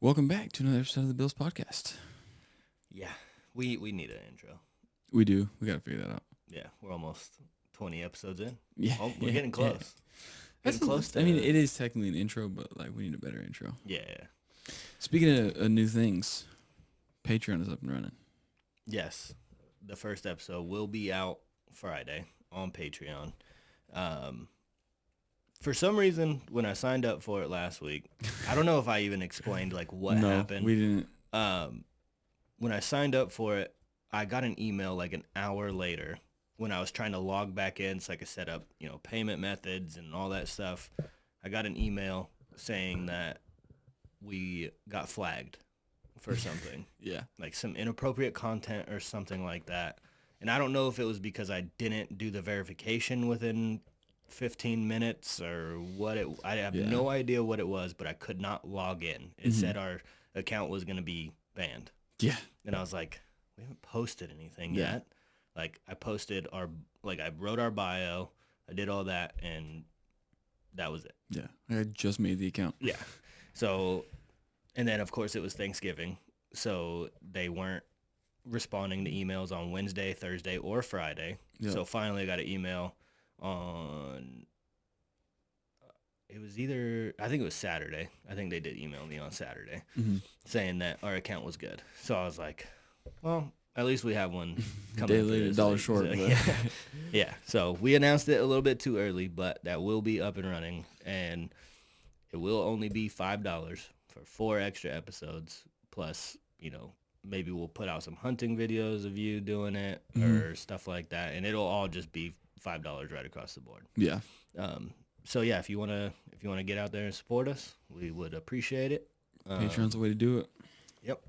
Welcome back to another episode of the BILS Podcast. Yeah, we need an intro. We do. We got to figure that out. Yeah, we're almost 20 episodes in. Yeah. Oh, we're getting close. Yeah. Getting close to... I mean, it is technically an intro, but like we need a better intro. Yeah. Speaking of new things, Patreon is up and running. Yes, the first episode will be out Friday on Patreon. For some reason, when I signed up for it last week, I don't know if I even explained like what happened. We didn't. When I signed up for it, I got an email like an hour later when I was trying to log back in so I could set up, payment methods and all that stuff. I got an email saying that we got flagged for something. Yeah. Like some inappropriate content or something like that. And I don't know if it was because I didn't do the verification within 15 minutes or what I have no idea what it was, but I could not log in. It said our account was going to be banned. Yeah. And I was like, we haven't posted anything yet. Like I wrote our bio, I did all that, and that was it. Yeah. I just made the account. Yeah. So, and then of course it was Thanksgiving. So they weren't responding to emails on Wednesday, Thursday, or Friday. Yep. So finally I got an email on, it was I think it was Saturday. I think they did email me on Saturday saying that our account was good. So I was like, well, at least we have one coming. Day late, $1 short. So, yeah. So we announced it a little bit too early, but that will be up and running, and it will only be $5 for 4 extra episodes. Plus, maybe we'll put out some hunting videos of you doing it or stuff like that, and it'll all just be $5 right across the board. Yeah. So yeah, if you wanna get out there and support us, we would appreciate it. Patreon's the way to do it. Yep.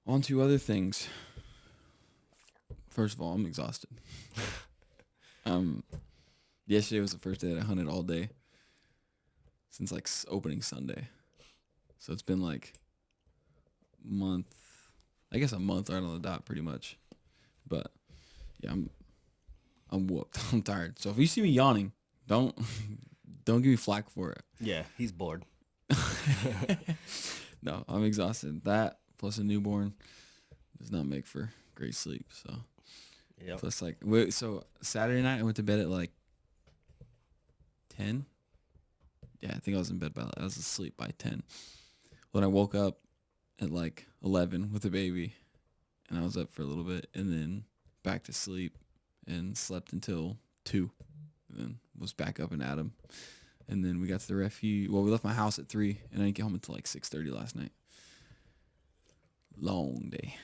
On to other things. First of all, I'm exhausted. Yesterday was the first day that I hunted all day since like opening Sunday. So it's been like a month right on the dot pretty much. But yeah, I'm whooped. I'm tired. So if you see me yawning, don't give me flack for it. Yeah, he's bored. No, I'm exhausted. That plus a newborn does not make for great sleep. So yeah. Plus so Saturday night I went to bed at like 10. Yeah, I think I was in bed I was asleep by 10. When I woke up at like 11 with the baby, and I was up for a little bit, and then back to sleep, and slept until 2, and then was back up and at 'em. And then we got to the refuge. Well, we left my house at 3, and I didn't get home until like 6:30 last night. Long day.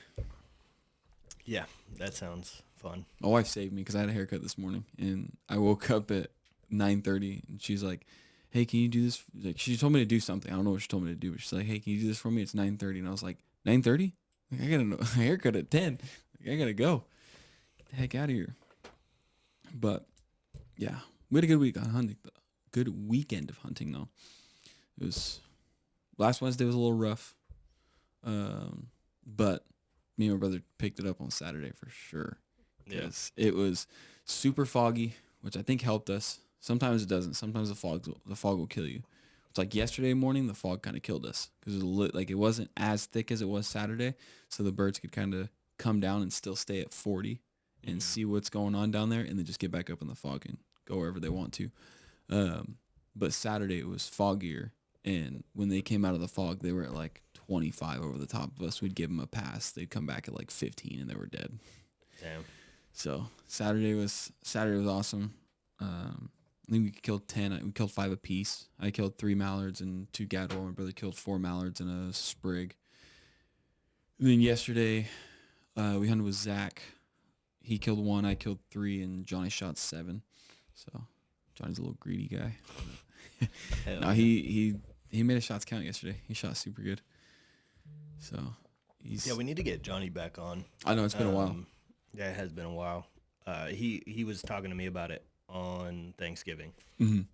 Yeah, that sounds fun. My wife saved me because I had a haircut this morning, and I woke up at 9:30, and she's like, hey, can you do this? Like, she told me to do something. I don't know what she told me to do, but she's like, hey, can you do this for me? It's 9:30. And I was like, 9:30? Like, I got a haircut at 10. Like, I got to go. Get the heck out of here. But, yeah, we had a good week on hunting. Good weekend of hunting, though. It was, last Wednesday was a little rough. But me and my brother picked it up on Saturday for sure. Yes. Yeah. It was super foggy, which I think helped us. Sometimes it doesn't. Sometimes the fog will kill you. It's like yesterday morning, the fog kind of killed us because it wasn't as thick as it was Saturday, so the birds could kind of come down and still stay at 40 and see what's going on down there, and then just get back up in the fog and go wherever they want to. But Saturday it was foggier, and when they came out of the fog, they were at like 25 over the top of us. We'd give them a pass. They'd come back at like 15, and they were dead. Damn. So Saturday was awesome. I think we killed 10. We killed 5 apiece. I killed 3 mallards and 2 gadwall. My brother killed 4 mallards and a sprig. And then yesterday, we hunted with Zach. He killed 1. I killed 3, and Johnny shot 7. So Johnny's a little greedy guy. No, he made his shots count yesterday. He shot super good. So yeah, we need to get Johnny back on. I know it's been a while. Yeah, it has been a while. He was talking to me about it on Thanksgiving, and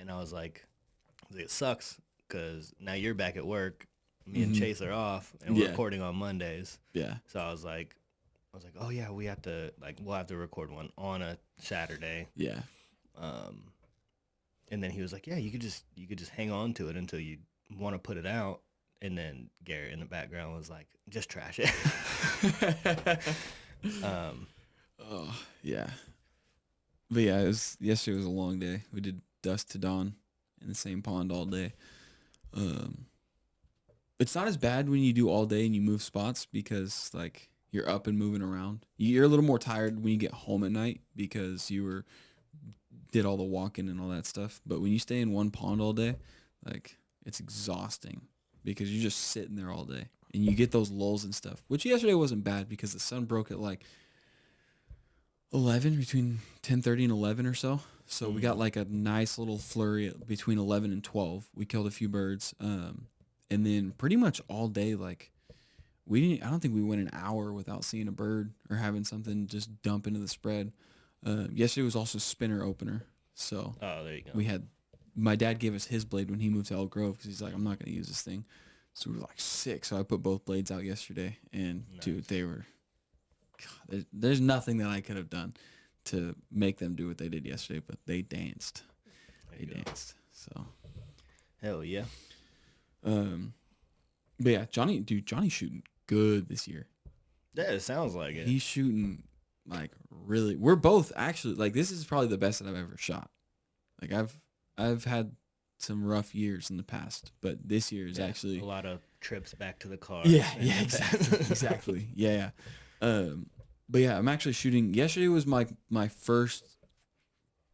I was like, it sucks because now you're back at work. Me and Chase are off, and we're recording on Mondays. Yeah. So I was like, oh yeah, we'll have to record one on a Saturday. Yeah. And then he was like, yeah, you could just hang on to it until you want to put it out. And then Garrett in the background was like, just trash it. Oh, yeah. But yeah, yesterday was a long day. We did dusk to dawn in the same pond all day. It's not as bad when you do all day and you move spots because like you're up and moving around. You're a little more tired when you get home at night because did all the walking and all that stuff. But when you stay in one pond all day, like it's exhausting because you're just sitting there all day and you get those lulls and stuff, which yesterday wasn't bad because the sun broke at like 11, between 10:30 and 11 or so. So we got like a nice little flurry between 11 and 12. We killed a few birds. And then pretty much all day, like I don't think we went an hour without seeing a bird or having something just dump into the spread. Yesterday was also spinner opener. So there you go. My dad gave us his blade when he moved to Elk Grove because he's like, I'm not going to use this thing. So we were like sick. So I put both blades out yesterday and dude, they were, God, there's nothing that I could have done to make them do what they did yesterday, but they danced. Danced. So. Hell yeah. But yeah, Johnny's shooting good this year. Yeah, it sounds like it. He's shooting like really. We're both actually like this is probably the best that I've ever shot. Like I've had some rough years in the past, but this year is actually a lot of trips back to the car. Yeah, exactly. Yeah. But yeah, I'm actually shooting. Yesterday was my first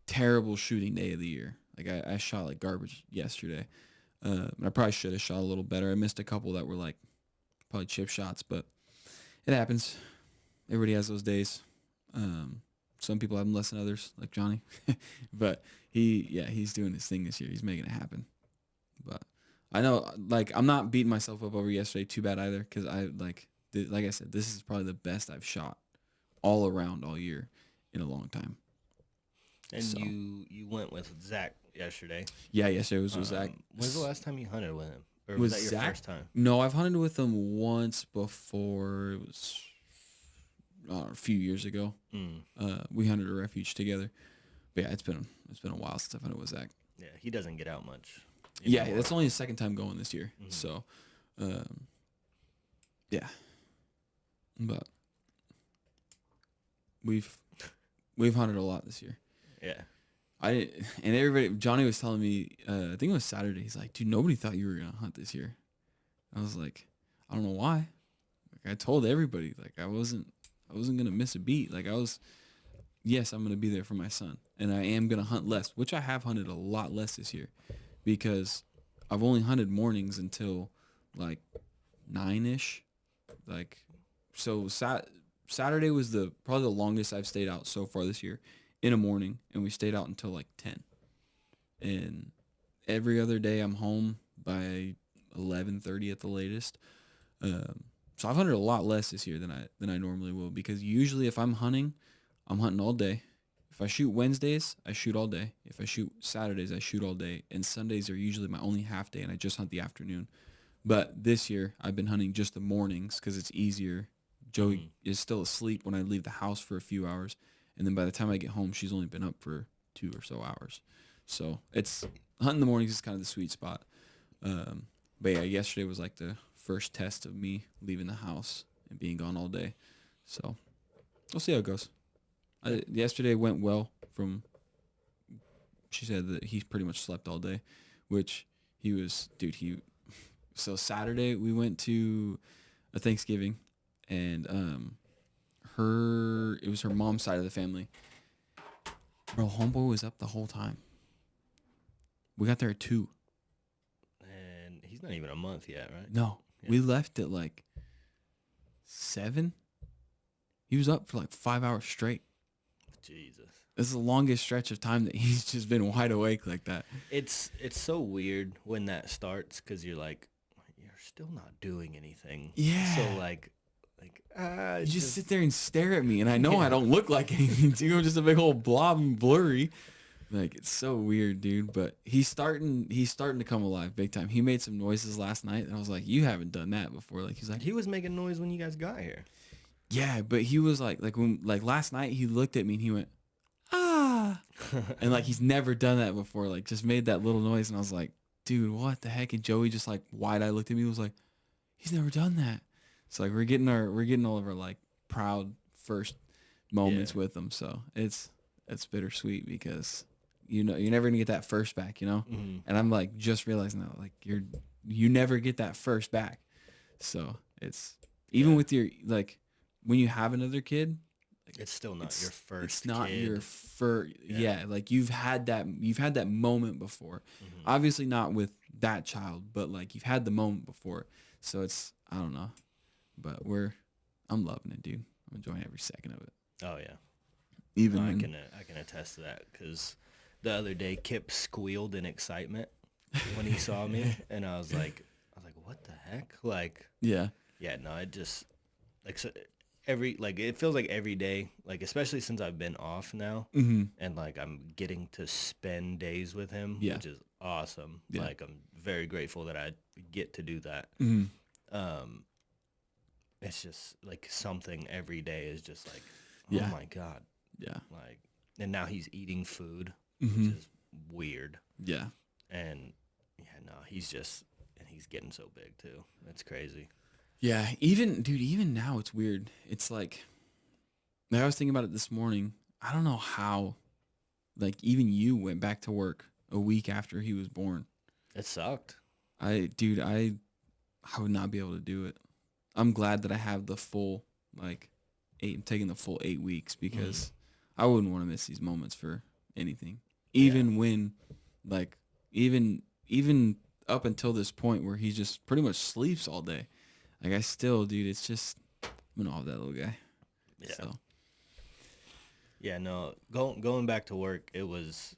terrible shooting day of the year. Like I shot like garbage yesterday. I probably should have shot a little better. I missed a couple that were like probably chip shots, but it happens. Everybody has those days. Some people have them less than others, like Johnny. But he's doing his thing this year. He's making it happen. But I know, like, I'm not beating myself up over yesterday too bad either, because like I said, this is probably the best I've shot all around all year in a long time. And so, you went with Zach yesterday. Yeah, yesterday was with Zach. When's the last time you hunted with him? Or was that your first time? No, I've hunted with him once before. It was a few years ago. We hunted a refuge together. But yeah, it's been a while since I've hunted with Zach. Yeah, he doesn't get out much. Yeah, that's only his second time going this year. Mm-hmm. So, yeah. But we've hunted a lot this year. Yeah. Johnny was telling me, I think it was Saturday, he's like, dude, nobody thought you were going to hunt this year. I was like, I don't know why. Like, I told everybody, like, I wasn't going to miss a beat. Like, yes, I'm going to be there for my son. And I am going to hunt less, which I have hunted a lot less this year because I've only hunted mornings until, like, 9-ish. Like, so Saturday was probably the longest I've stayed out so far this year. In a morning, and we stayed out until like 10. And every other day I'm home by 11:30 at the latest. So I've hunted a lot less this year than I normally will, because usually if I'm hunting all day. If I shoot Wednesdays, I shoot all day. If I shoot Saturdays, I shoot all day. And Sundays are usually my only half day, and I just hunt the afternoon. But this year I've been hunting just the mornings because it's easier. Joey is still asleep when I leave the house for a few hours. And then by the time I get home, she's only been up for 2 or so hours. So it's hunting in the mornings is kind of the sweet spot. But yeah, yesterday was like the first test of me leaving the house and being gone all day. So we'll see how it goes. Yesterday went well. She said that he pretty much slept all day, which so Saturday we went to a Thanksgiving, and it was her mom's side of the family. Bro, homeboy was up the whole time. We got there at 2. And he's not even a month yet, right? No. Yeah. We left at like 7. He was up for like 5 hours straight. Jesus. This is the longest stretch of time that he's just been wide awake like that. It's so weird when that starts, because you're like, you're still not doing anything. Yeah. So like you just sit there and stare at me, and I know I don't look like anything to you. I'm just a big old blob and blurry. Like, it's so weird, dude. But he's starting to come alive big time. He made some noises last night, and I was like, you haven't done that before. Like, he's like, he was making noise when you guys got here. Yeah, but he was like last night he looked at me and he went, ah. And like he's never done that before. Like just made that little noise, and I was like, dude, what the heck? And Joey just like wide-eyed looked at me and was like, he's never done that. So like we're getting all of our like proud first moments with him. So it's bittersweet because you're never gonna get that first back, Mm-hmm. And I'm like just realizing that like you never get that first back. So it's even with your like when you have another kid, like, it's still not your first. It's not kid. your first. Yeah, like you've had that moment before. Mm-hmm. Obviously not with that child, but like you've had the moment before. So it's I don't know, but I'm loving it, dude. I'm enjoying every second of it. Oh yeah. Even I can attest to that because the other day Kip squealed in excitement when he saw me, and I was like, what the heck? Like, yeah, no, it just like so it feels like every day, like especially since I've been off now, and like I'm getting to spend days with him, which is awesome. Yeah. Like I'm very grateful that I get to do that. It's just like something every day is just like, oh my God. Yeah. Like, and now he's eating food, Mm-hmm. which is weird. Yeah. And he's getting so big too. That's crazy. Yeah. Even now it's weird. It's like I was thinking about it this morning. I don't know how, like even you went back to work a week after he was born. It sucked. I would not be able to do it. I'm glad that I have the full taking the full 8 weeks because I wouldn't want to miss these moments for anything. Even when like even up until this point where he just pretty much sleeps all day. Like I still, dude, it's just I'm in awe of that little guy. Yeah. So. Yeah, no, going back to work, it was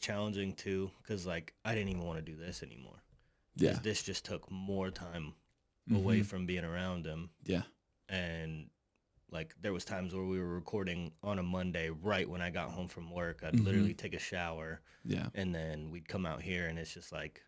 challenging too because like I didn't even want to do this anymore. Yeah. This just took more time away from being around him. Yeah. And like there was times where we were recording on a Monday right when I got home from work. I'd literally take a shower. Yeah. And then we'd come out here and it's just like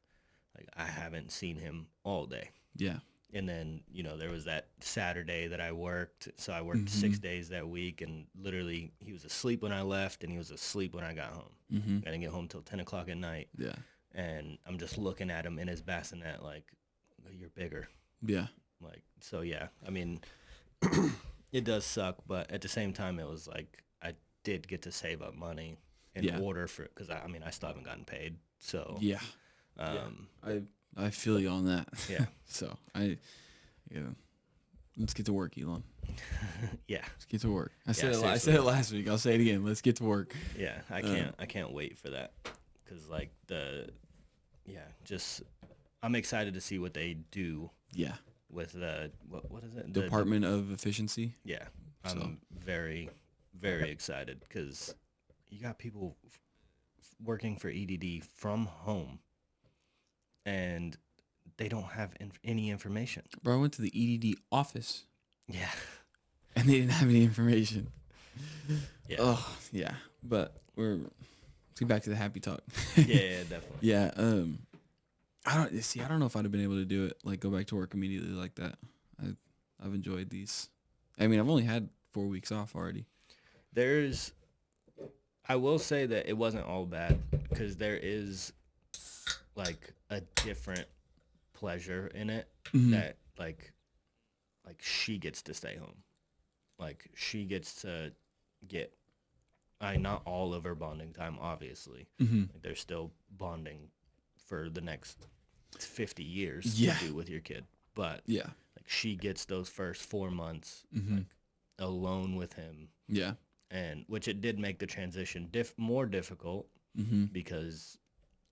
I haven't seen him all day. Yeah. And then, there was that Saturday that I worked. So I worked 6 days that week and literally he was asleep when I left and he was asleep when I got home. I didn't get home till 10 o'clock at night. Yeah. And I'm just looking at him in his bassinet like, you're bigger. Yeah. Like, so yeah, I mean, it does suck, but at the same time, it was like I did get to save up money in order for, because I still haven't gotten paid. So yeah. I feel you on that. Yeah. So let's get to work, Elon. Yeah. Let's get to work. I said seriously. it last week. I'll say it again. Let's get to work. Yeah. I can't wait for that. Cause like I'm excited to see what they do. Yeah. With the, what is it? Department of Efficiency. Yeah. I'm very, very excited because you got people working for EDD from home and they don't have any information. Bro, I went to the EDD office. Yeah. And they didn't have any information. Yeah. Oh, yeah. But let's get back to the happy talk. Yeah, definitely. Yeah. I don't know if I'd have been able to do it, like go back to work immediately like that. I've enjoyed these. I mean, I've only had 4 weeks off already. I will say that it wasn't all bad because there is like a different pleasure in it that like she gets to stay home. Like she gets to get, not all of her bonding time, obviously. Like, there's still bonding for the next 50 years to do with your kid. But like she gets those first 4 months like alone with him. Yeah. And which it did make the transition more difficult because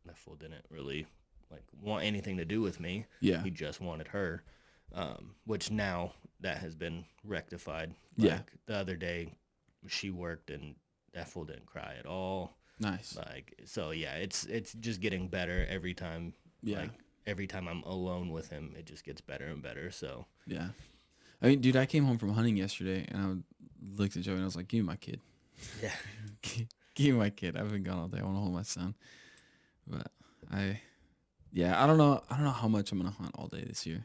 that fool didn't really like want anything to do with me. Yeah. He just wanted her. Which now that has been rectified. Like the other day she worked and that fool didn't cry at all. Nice. Like, so yeah, it's just getting better every time. Yeah. Like every time I'm alone with him, it just gets better and better. So yeah. I mean, dude, I came home from hunting yesterday and I looked at Joey and I was like, give me my kid. Yeah. Give me my kid. I've been gone all day. I want to hold my son. But I don't know how much I'm going to hunt all day this year.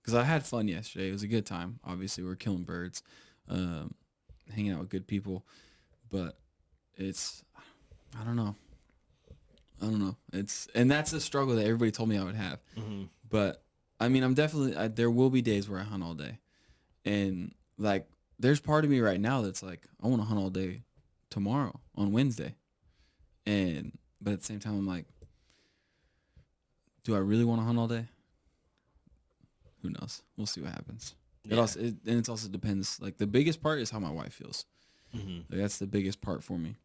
Because I had fun yesterday. It was a good time. Obviously, we were killing birds, hanging out with good people. But it's, I don't know. And that's a struggle that everybody told me I would have. Mm-hmm. But I mean, there will be days where I hunt all day. And like, there's part of me right now that's like, I want to hunt all day tomorrow on Wednesday. But at the same time, I'm like, do I really want to hunt all day? Who knows? We'll see what happens. Yeah. It also depends. Like, the biggest part is how my wife feels. Mm-hmm. Like, that's the biggest part for me.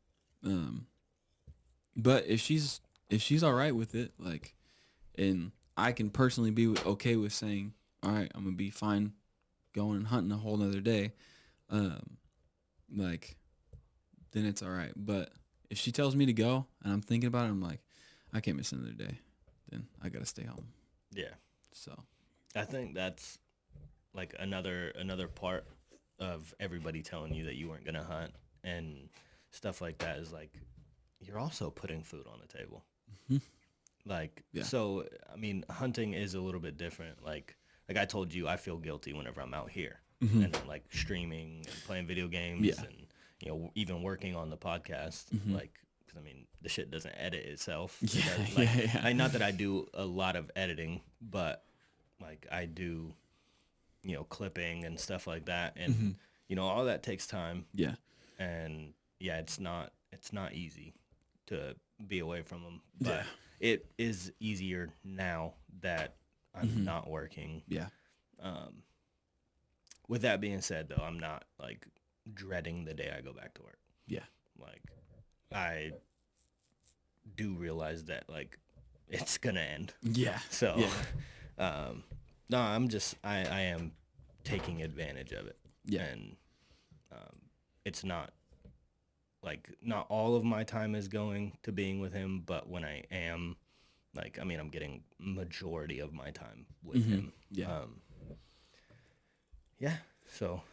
But if she's all right with it, like, and I can personally be okay with saying, all right, I'm gonna be fine going and hunting a whole nother day, like, then it's all right. But if she tells me to go and I'm thinking about it, I'm like, I can't miss another day. Then I gotta stay home. Yeah. So I think that's like another part of everybody telling you that you weren't gonna hunt and stuff like that is like, you're also putting food on the table. Mm-hmm. Like, yeah. So, I mean, hunting is a little bit different. Like I told you, I feel guilty whenever I'm out here mm-hmm. and I'm like streaming and playing video games and, you know, even working on the podcast. Mm-hmm. Like, cause I mean, the shit doesn't edit itself. Yeah, like, yeah. not that I do a lot of editing, but like I do, you know, clipping and stuff like that. And, mm-hmm. you know, all that takes time. Yeah. And yeah, it's not easy to be away from them, but yeah. It is easier now that I'm mm-hmm. not working. Yeah. With that being said, though, I'm not like dreading the day I go back to work. Yeah. Like, I do realize that like it's gonna end. Yeah. So, yeah. no, I am taking advantage of it. Yeah. And it's not like, not all of my time is going to being with him, but when I am, like, I mean, I'm getting majority of my time with mm-hmm. him. Yeah. Yeah. So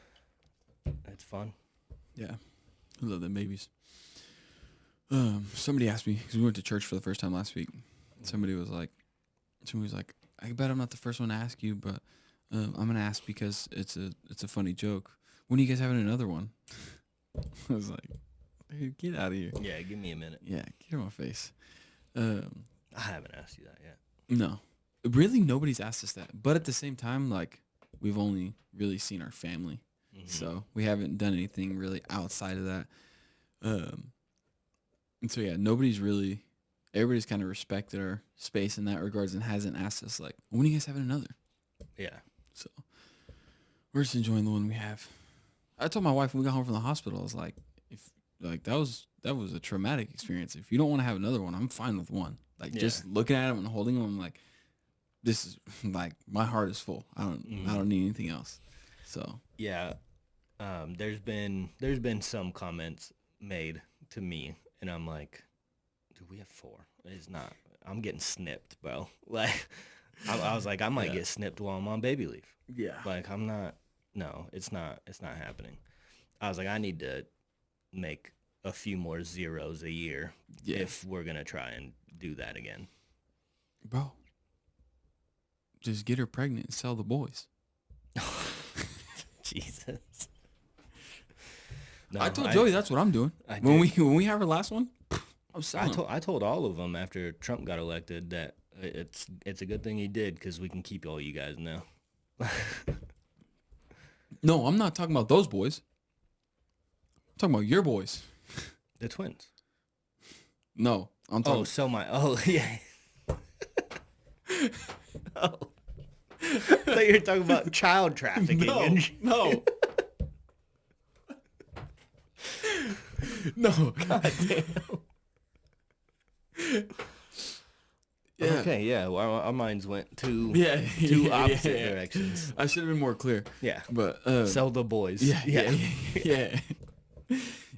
it's fun. Yeah. I love them babies. Somebody asked me, because we went to church for the first time last week. Somebody was like, I bet I'm not the first one to ask you, but I'm going to ask because it's a funny joke. When are you guys having another one? I was like, dude, get out of here. Yeah, give me a minute. Yeah, get on my face. I haven't asked you that yet. No. Really, nobody's asked us that. But at the same time, like, we've only really seen our family. Mm-hmm. So we haven't done anything really outside of that. And so, yeah, everybody's kind of respected our space in that regards and hasn't asked us, like, when are you guys having another? Yeah. So we're just enjoying the one we have. I told my wife when we got home from the hospital, I was like, that was a traumatic experience. If you don't want to have another one, I'm fine with one. Like, just looking at him and holding him, I'm like, this is like, my heart is full. I don't need anything else. So yeah, there's been some comments made to me, and I'm like, dude, we have 4. It's not. I'm getting snipped, bro. Like, I was like, I might get snipped while I'm on baby leave. Yeah. Like, I'm not. No, it's not happening. I was like, I need to make a few more zeros a year if we're gonna try and do that again. Bro, just get her pregnant and sell the boys. Jesus. No, I told Joey that's what I'm doing. When we have our last one, I'm selling. I told all of them after Trump got elected that it's a good thing he did, because we can keep all you guys now. No, I'm not talking about those boys. I'm talking about your boys. The twins. No, I'm talking. Yeah. Oh. I thought you were talking about child trafficking. No. No. God damn. Yeah. Okay, yeah. Well, our minds went two opposite directions. I should have been more clear. Yeah. But sell the boys. Yeah.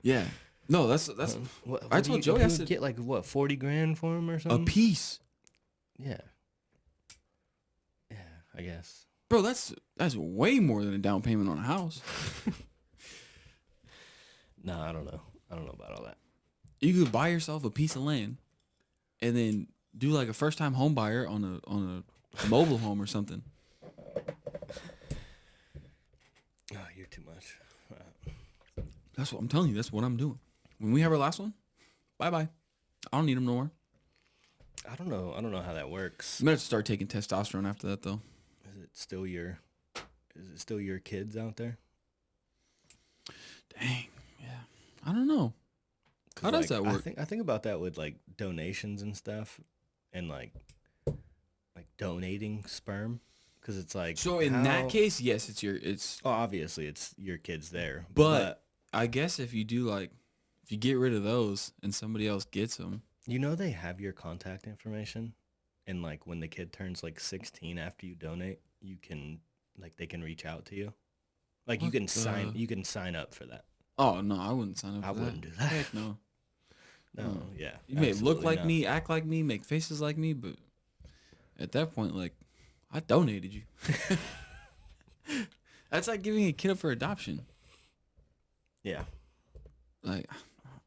Yeah. No, that's what I told Joey I said get like what, $40,000 for him or something? A piece. Yeah. Yeah, I guess. Bro, that's way more than a down payment on a house. No, I don't know. I don't know about all that. You could buy yourself a piece of land and then do like a first time home buyer on a mobile home or something. Oh, you're too much. That's what I'm telling you. That's what I'm doing. When we have our last one, bye-bye. I don't need them no more. I don't know how that works. I'm gonna have to start taking testosterone after that though. Is it still your kids out there? Dang. Yeah. I don't know. How does that work? I think about that with like donations and stuff, and like donating sperm, because it's like. So in that case, yes, Oh, obviously it's your kids there, but I guess if you get rid of those and somebody else gets them, they have your contact information, and like when the kid turns like 16 after you donate, you can they can reach out to you, like you can sign up for that. Oh no, I wouldn't sign up for that. I wouldn't do that. Heck no. No, yeah. You may look like me, act like me, make faces like me, but at that point, like, I donated you. That's like giving a kid up for adoption. Yeah. Like,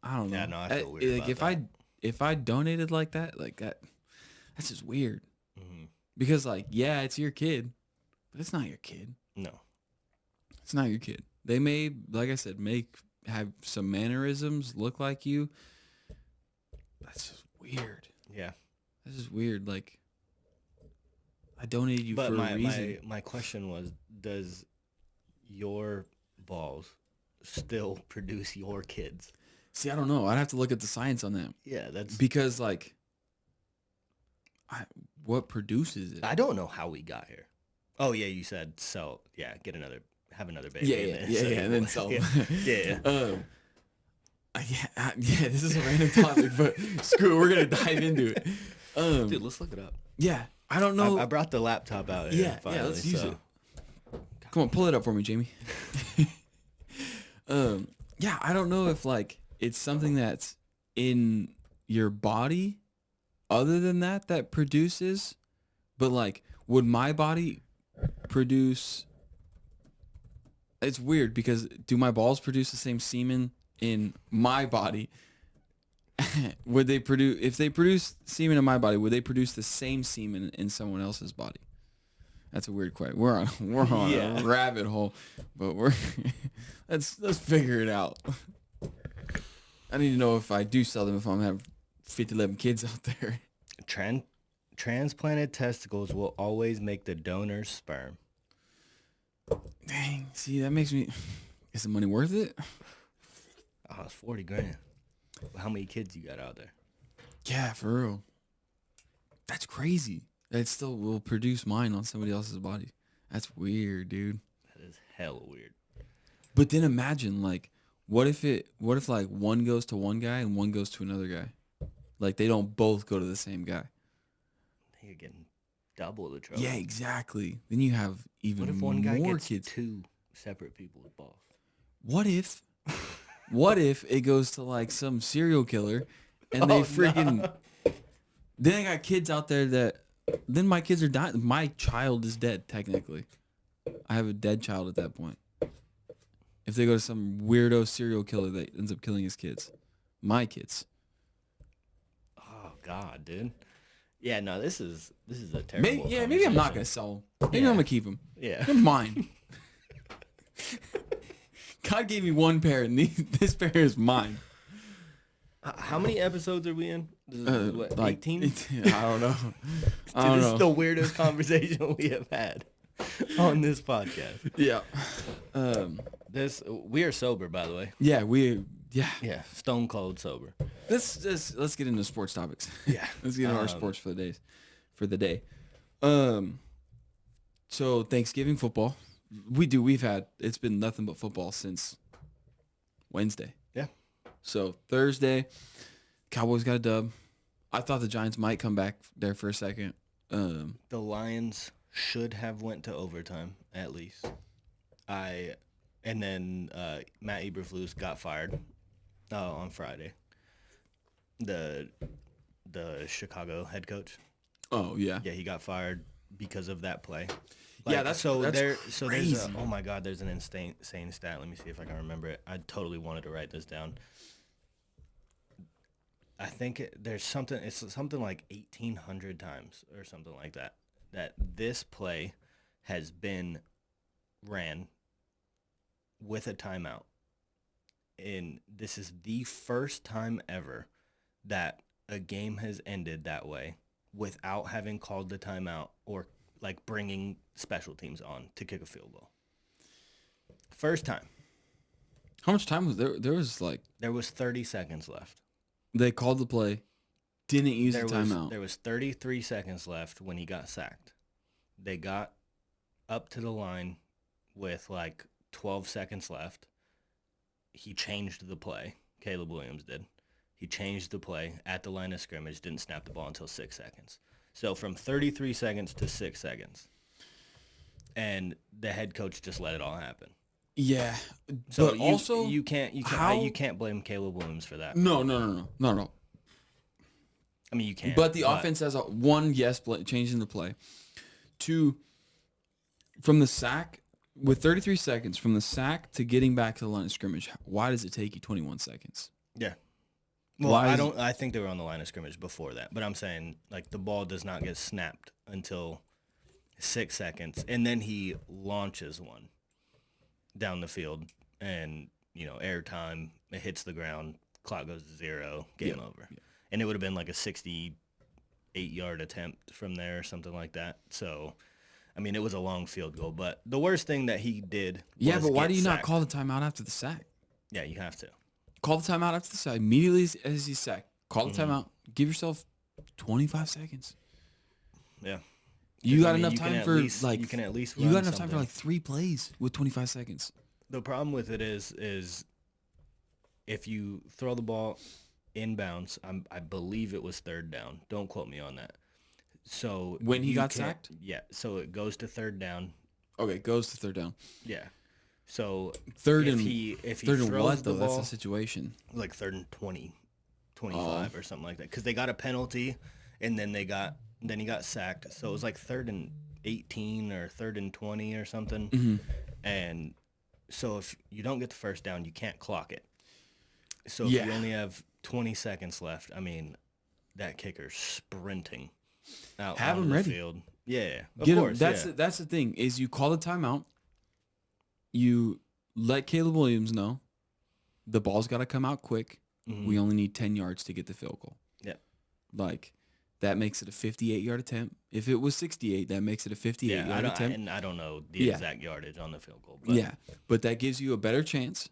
I don't know. Yeah, no, I feel weird like about if I donated like that, that's just weird. Mm-hmm. Because like, yeah, it's your kid, but it's not your kid. No. It's not your kid. They may, like I said, have some mannerisms, look like you. That's just weird. Yeah. That's just weird. Like, I donated you for a reason. My question was, does your balls still produce your kids? See, I don't know. I'd have to look at the science on that. Yeah, that's... Because, like, what produces it? I don't know how we got here. Oh, yeah, you said so. Yeah, have another baby. Yeah, and then sell. Yeah. Yeah, this is a random topic, but screw it, we're gonna dive into it. Dude, let's look it up. Yeah, I don't know. I brought the laptop out here. Finally, let's use it. Come on, pull it up for me, Jamie. Yeah, I don't know if like it's something that's in your body, other than that produces, but like, would my body produce? It's weird because do my balls produce the same semen in my body? Would they produce, if they produce semen in my body, would they produce the same semen in someone else's body? That's a weird question. We're on a rabbit hole, but let's figure it out. I need to know if I do sell them, if I'm having 11 kids out there. Transplanted testicles will always make the donor's sperm. Dang, see, that makes me... Is the money worth it? Oh, it's $40,000. How many kids you got out there? Yeah, for real. That's crazy. That still will produce mine on somebody else's body. That's weird, dude. That is hella weird. But then imagine, like, what if like one goes to one guy and one goes to another guy? Like, they don't both go to the same guy. You're getting double the trouble. Yeah, exactly. Then you have even more kids. What if one guy gets two separate people with balls? What if it goes to like some serial killer and they freaking... No. Then I got kids out there that... Then my kids are dying. My child is dead, technically. I have a dead child at that point. If they go to some weirdo serial killer that ends up killing his kids. My kids. Oh, God, dude. Yeah, no, this is a terrible maybe I'm not going to sell them. Maybe I'm going to keep them. Yeah. They're mine. God gave me one pair, and this pair is mine. How many episodes are we in? This is, what, like 18? I don't know. This is the weirdest conversation we have had on this podcast. Yeah. We are sober, by the way. Yeah, stone cold sober. Let's get into sports topics. Yeah. Let's get into our sports for the day. So Thanksgiving football. It's been nothing but football since Wednesday. Yeah. So Thursday, Cowboys got a dub. I thought the Giants might come back there for a second. The Lions should have went to overtime at least. And then Matt Eberflus got fired on Friday. The Chicago head coach. Oh yeah. Yeah, he got fired because of that play. That's crazy. Oh my God, there's an insane stat. Let me see if I can remember it. I totally wanted to write this down. I think it's something like 1,800 times or something like that this play has been ran with a timeout. And this is the first time ever that a game has ended that way without having called the timeout or like bringing special teams on to kick a field goal. First time. How much time was there? There was 30 seconds left. They called the play, didn't use the timeout. There was 33 seconds left when he got sacked. They got up to the line with like 12 seconds left. He changed the play. Caleb Williams did. He changed the play at the line of scrimmage, didn't snap the ball until 6 seconds. So from 33 seconds to 6 seconds. And the head coach just let it all happen. Yeah. So but also you can't blame Caleb Williams for that. No. I mean, you can't. But the offense has changing the play. 2, from the sack, with 33 seconds, from the sack to getting back to the line of scrimmage, why does it take you 21 seconds? Yeah. Well, I think they were on the line of scrimmage before that. But I'm saying, like, the ball does not get snapped until 6 seconds. And then he launches one down the field. And, air time, it hits the ground, clock goes to 0, game over. Yeah. And it would have been like a 68-yard attempt from there or something like that. So, I mean, it was a long field goal. But the worst thing that he did was but why do you sacked. not call the timeout after the sack? Yeah, you have to. Call the timeout after the sack. Immediately as he's sacked, call the timeout. Give yourself 25 seconds. Yeah. You got enough time for you can at least you got enough time for like 3 plays with 25 seconds. The problem with it is if you throw the ball inbounds, I believe it was 3rd down. Don't quote me on that. So when he got sacked? Yeah. So it goes to 3rd down. Okay, it goes to 3rd down. Yeah. So if he third and throws what though? the ball, that's the situation. Like 3rd and 20, 25 or something like that. Because they got a penalty, and then he got sacked. So it was like 3rd and 18 or 3rd and 20 or something. Mm-hmm. And so if you don't get the 1st down, you can't clock it. So if you only have 20 seconds left, I mean, that kicker's sprinting out Have onto him the ready. field. Yeah, of Get course. him. That's the thing is you call the timeout. You let Caleb Williams know the ball's got to come out quick. Mm-hmm. We only need 10 yards to get the field goal. Yeah. Like, that makes it a 58-yard attempt. If it was 68, that makes it a 58-yard attempt. And I don't know the exact yardage on the field goal. But. Yeah, but that gives you a better chance.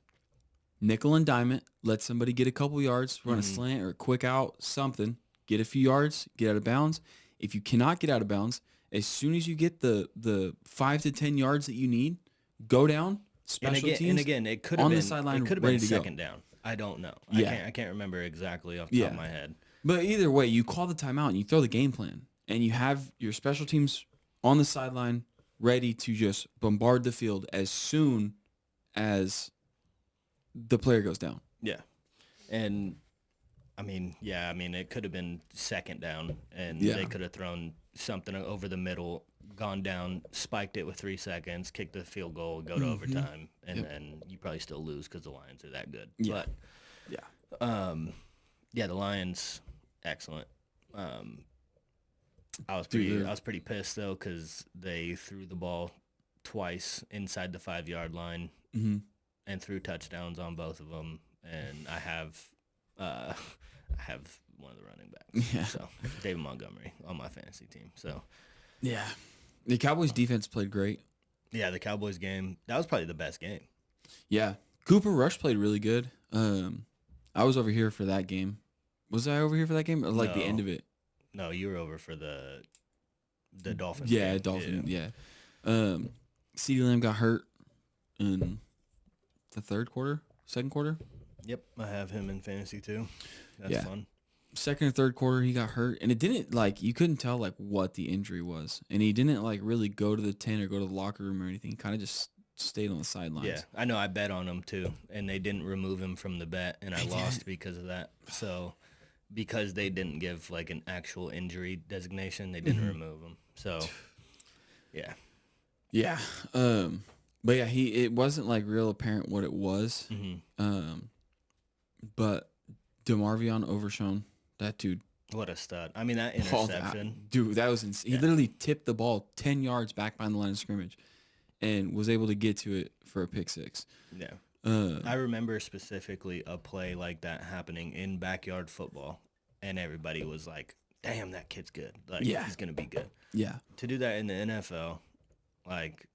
Nickel and dime it. Let somebody get a couple yards, run a slant or a quick out, something. Get a few yards, get out of bounds. If you cannot get out of bounds, as soon as you get the 5 to 10 yards that you need, go down, special teams. And again, it could have on been the sideline, it could have ready been to 2nd down. I don't know. Yeah. I can't remember exactly off the top of my head. But either way, you call the timeout and you throw the game plan, and you have your special teams on the sideline ready to just bombard the field as soon as the player goes down. Yeah. And I mean, it could have been 2nd down, and they could have thrown something over the middle, gone down, spiked it with 3 seconds, kicked the field goal, go to overtime, and then you probably still lose because the Lions are that good. Yeah. But, the Lions, excellent. I was pretty pissed though because they threw the ball twice inside the 5-yard line and threw touchdowns on both of them, and I have one of the running backs. Yeah. So David Montgomery on my fantasy team. So yeah, the Cowboys defense played great. Yeah, the Cowboys game, that was probably the best game. Yeah, Cooper Rush played really good. I was over here for that game. Was I over here for that game? Or like the end of it? No, you were over for the Dolphins. Yeah, game. Dolphins. Yeah. CeeDee Lamb got hurt in the 2nd quarter. Yep, I have him in fantasy too. That's fun. 2nd or 3rd quarter, he got hurt, and it didn't you couldn't tell what the injury was, and he didn't really go to the tent or go to the locker room or anything. He kind of just stayed on the sidelines. Yeah, I know. I bet on him too, and they didn't remove him from the bet, and I lost because of that. So, because they didn't give an actual injury designation, they didn't remove him. So, yeah. Yeah. But yeah, it wasn't real apparent what it was. But DeMarvion Overshown, that dude. What a stud. I mean, that interception. Dude, that was insane. He literally tipped the ball 10 yards back behind the line of scrimmage and was able to get to it for a pick 6. Yeah. I remember specifically a play like that happening in backyard football. and everybody was like, damn, that kid's good. Like, Yeah. he's going to be good. Yeah. To do that in the NFL, like,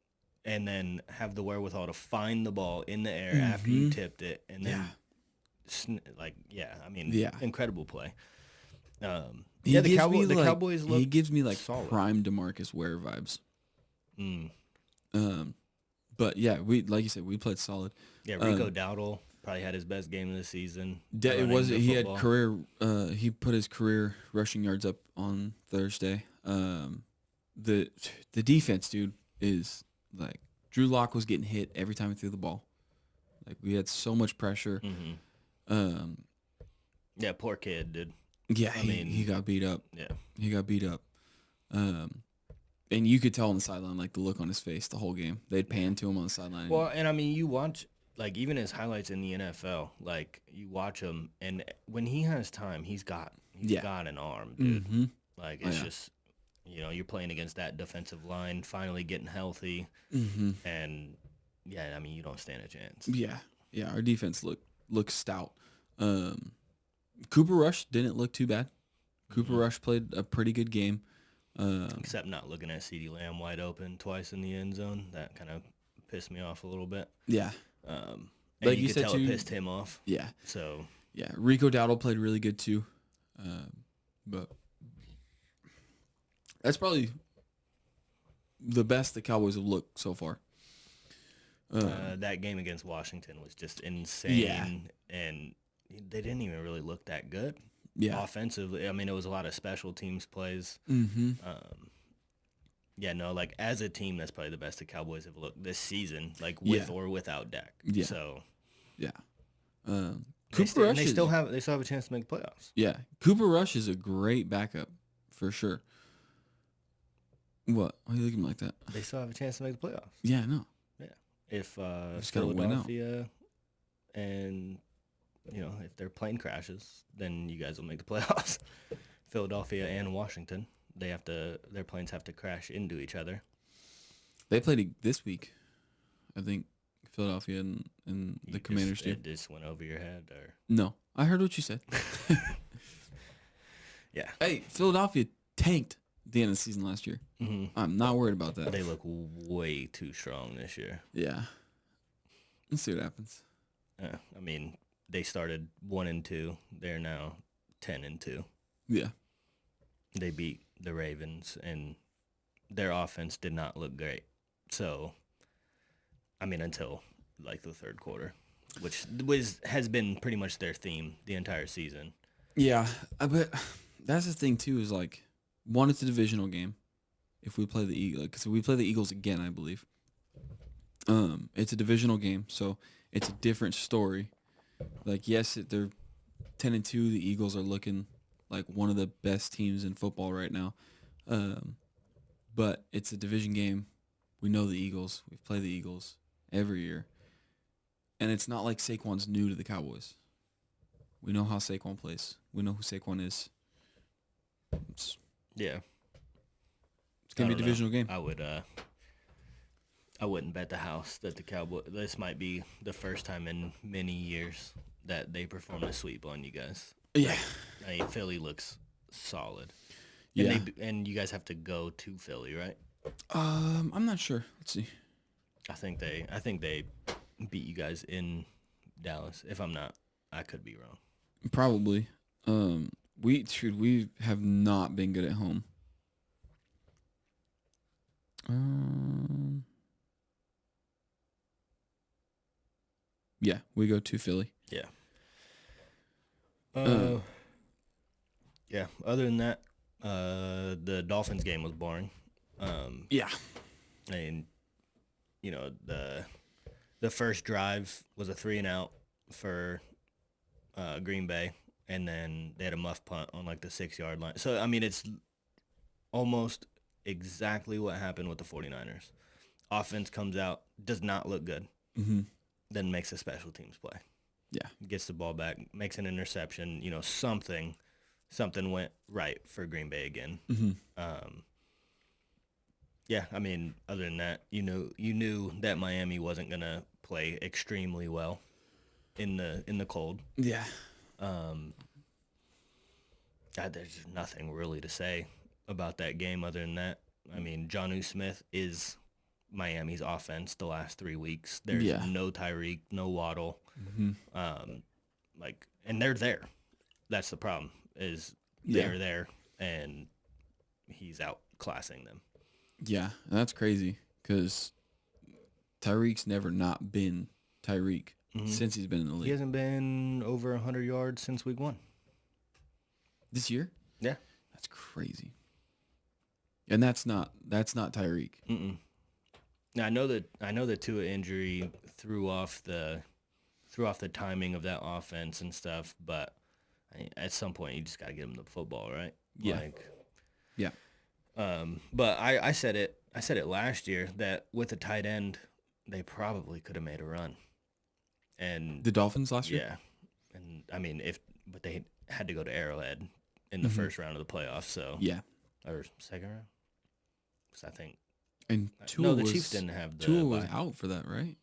and then have the wherewithal to find the ball in the air after you tipped it, and then, incredible play. The Cowboys look he gives me like solid. prime DeMarcus Ware vibes. Mm. But yeah, we like you said, we played solid. Yeah, Rico Dowdle probably had his best game of the season. He had career. He put his career rushing yards up on Thursday. The defense, dude, is like Drew Lock was getting hit every time he threw the ball. Like we had so much pressure. Yeah, poor kid, dude. Yeah, he got beat up. Yeah, he got beat up. And you could tell on the sideline, like the look on his face the whole game. They'd pan to him on the sideline. Well, and I mean, you watch like even his highlights in the NFL. Like you watch him, and when he has time, he's got an arm, dude. Like it's just, you're playing against that defensive line, finally getting healthy, and I mean, you don't stand a chance. Yeah, our defense looked stout. Cooper Rush didn't look too bad. Cooper Rush played a pretty good game. Except not looking at CeeDee Lamb wide open twice in the end zone. That kind of pissed me off a little bit. Yeah. And like you could could said tell too, it pissed him off. Yeah. So. Yeah, Rico Dowdle played really good too. But that's probably the best the Cowboys have looked so far. That game against Washington was just insane. And they didn't even really look that good. Yeah. Offensively, I mean, it was a lot of special teams plays. Like as a team, that's probably the best the Cowboys have looked this season, like with or without Dak. Yeah. So. Yeah. Cooper Rush. They still have a chance to make the playoffs. Yeah. Cooper Rush is a great backup for sure. What? Why are you looking like that? They still have a chance to make the playoffs. Yeah, I know. Yeah. If Philadelphia and if their plane crashes, then you guys will make the playoffs. Philadelphia and Washington, their planes have to crash into each other. They played this week, I think. Philadelphia and the Commanders did. It just went over your head, or no? I heard what you said. Yeah. Hey, Philadelphia tanked at the end of the season last year. I'm not worried about that. They look way too strong this year. Yeah. Let's see what happens. I mean, they started 1-2. They're now 10-2. Yeah. They beat the Ravens, and their offense did not look great. So, I mean, until like the third quarter, which has been pretty much their theme the entire season. Yeah, but that's the thing too. Is like, one, it's a divisional game. If we play the Eagles, because we play the Eagles again, I believe. It's a divisional game, so it's a different story. Like, yes, they're 10-2. The Eagles are looking like one of the best teams in football right now. But it's a division game. We know the Eagles. We've played the Eagles every year. And it's not like Saquon's new to the Cowboys. We know how Saquon plays. We know who Saquon is. It's going to be a divisional game. I wouldn't bet the house that the Cowboys, this might be the first time in many years that they perform a sweep on you guys. Yeah. I mean, Philly looks solid. Yeah. And you guys have to go to Philly, right? I'm not sure. Let's see. I think they beat you guys in Dallas. If I'm not, I could be wrong. Probably. We have not been good at home. Yeah, we go to Philly. Yeah. Yeah. Other than that, the Dolphins game was boring. Yeah. And the first drive was a 3-and-out for Green Bay, and then they had a muff punt on like the 6-yard line. So I mean, it's almost exactly what happened with the 49ers. Offense comes out, does not look good. Then makes a special teams play. Yeah. Gets the ball back, makes an interception. Something went right for Green Bay again. Yeah, I mean, other than that, you knew that Miami wasn't gonna play extremely well in the cold. Yeah. There's nothing really to say about that game other than that. I mean, Jonnu Smith is Miami's offense the last 3 weeks. There's no Tyreek, no Waddle. And they're there. That's the problem, is they're there, and he's outclassing them. Yeah, and that's crazy because Tyreek's never not been Tyreek since he's been in the league. He hasn't been over 100 yards since week 1. This year? Yeah. That's crazy. And that's not Tyreek. Mm-mm. Now, I know the Tua injury threw off the timing of that offense and stuff, but at some point you just got to get him the football, right? Yeah. Yeah. But I said it last year that with a tight end, they probably could have made a run. And the Dolphins last year? Yeah. And I mean, but they had to go to Arrowhead in the first round of the playoffs, so. Yeah. Or second round? Because I think. And Tua the Chiefs didn't have the Tua was out for that, right?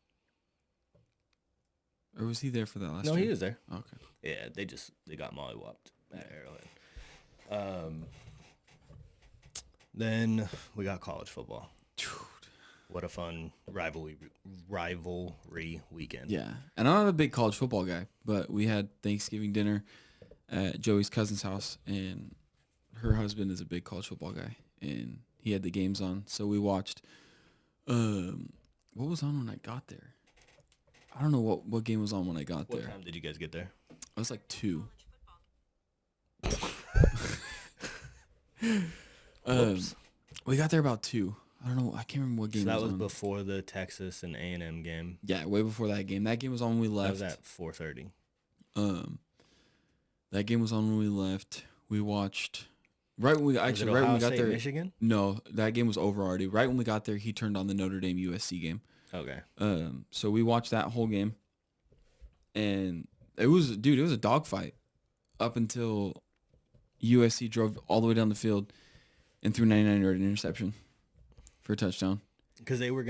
Or was he there for that last year? No, he was there. Okay. Yeah, they got mollywopped at Arrowhead. Then we got college football. Dude. What a fun rivalry weekend. Yeah. And I'm not a big college football guy, but we had Thanksgiving dinner at Joey's cousin's house, and her husband is a big college football guy, and he had the games on. So we watched what was on when I got there? I don't know what game was on when I got there. What time did you guys get there? I was like 2. We got there about 2. I don't know. I can't remember what game So that was was on. before the Texas and A&M game. Yeah, way before that game. That game was on when we left. That was at 4:30. That game was on when we left. We watched right when we got there. Michigan? No, that game was over already. Right when we got there, he turned on the Notre Dame USC game. Okay. So we watched that whole game, and it was a dogfight up until USC drove all the way down the field and threw 99-yard interception for a touchdown. Because they were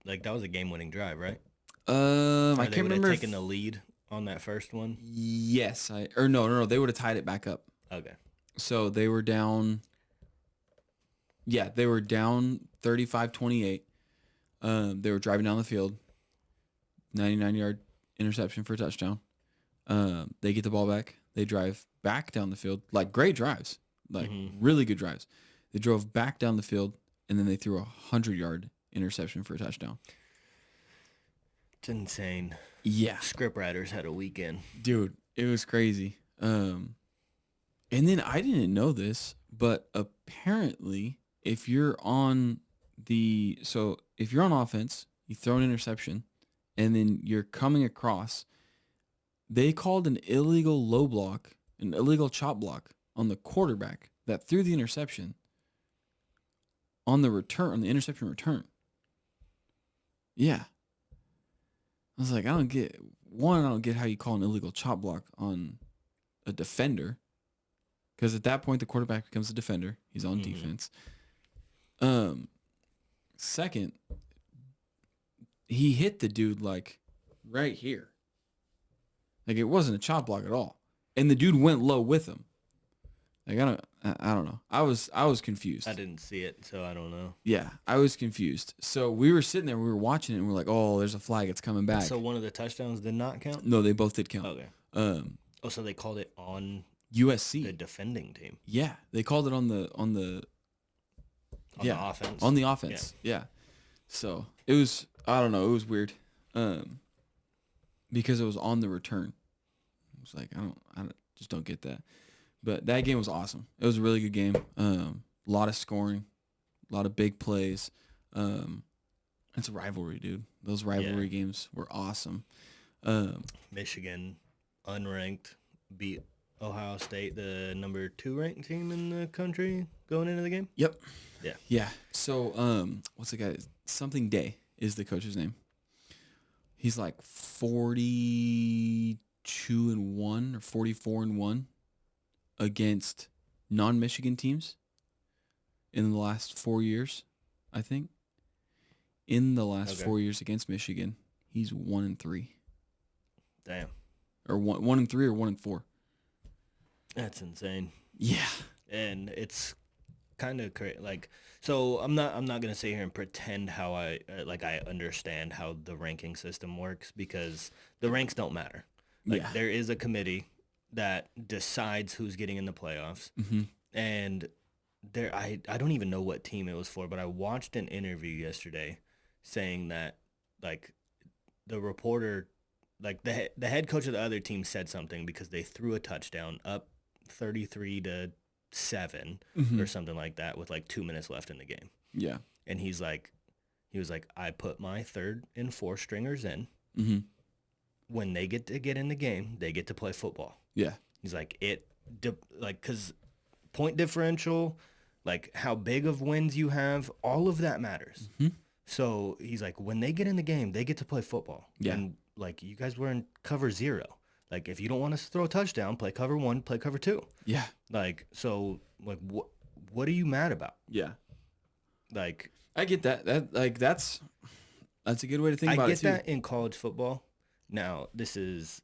like, that was a game-winning drive, right? I can't remember. Taking the lead on that first one. Yes, no. They would have tied it back up. Okay. So they were down. Yeah, they were down 35-28. They were driving down the field. 99-yard interception for a touchdown. They get the ball back. They drive back down the field. Like, great drives. Like, really good drives. They drove back down the field, and then they threw a 100-yard interception for a touchdown. It's insane. Yeah. Scriptwriters had a weekend. Dude, it was crazy. And then I didn't know this, but apparently if you're on offense, you throw an interception, and then you're coming across, they called an illegal low block, an illegal chop block on the quarterback that threw the interception on the interception return. Yeah. I was like, I don't get how you call an illegal chop block on a defender, because at that point the quarterback becomes a defender. He's on defense. Second, he hit the dude like right here. Like, it wasn't a chop block at all, and the dude went low with him. Like, I don't know. I was confused. I didn't see it, so I don't know. Yeah, I was confused. So we were sitting there, we were watching it, and we're like, oh, there's a flag. It's coming back. So one of the touchdowns did not count? No, they both did count. Okay. So they called it on USC, the defending team. Yeah, they called it on the offense. On the offense. Yeah. So it was, I don't know, it was weird. Because it was on the return. I was like, I just don't get that. But that game was awesome. It was a really good game. A lot of scoring, a lot of big plays. It's a rivalry, dude. Those rivalry games were awesome. Michigan, unranked, beat Ohio State, the number 2 ranked team in the country going into the game. Yep. Yeah. Yeah. So, what's the guy? Something Day is the coach's name. He's like 42-1 or 44-1 against non-Michigan teams in the last 4 years, I think. In the last 4 years against Michigan, he's 1-3. Damn. Or 1-3 or 1-4. That's insane. Yeah. And it's kind of crazy. Like, so I'm not gonna sit here and pretend how I understand how the ranking system works, because the ranks don't matter. Like, there is a committee that decides who's getting in the playoffs, and I don't even know what team it was for, but I watched an interview yesterday saying that, like, the reporter, like the head coach of the other team said something because they threw a touchdown up 33-7 or something like that with like 2 minutes left in the game. Yeah. And he was like, I put my third and fourth stringers in. When they get in the game, they get to play football. Yeah. He's like, because point differential, like how big of wins you have, all of that matters. So he's like, when they get in the game, they get to play football. Yeah. And like, you guys were in cover 0. Like, if you don't want us to throw a touchdown, play cover 1, play cover 2. Yeah. Like, so like, what are you mad about? Yeah. Like, I get that. That's a good way to think about it. I get that in college football. Now, this is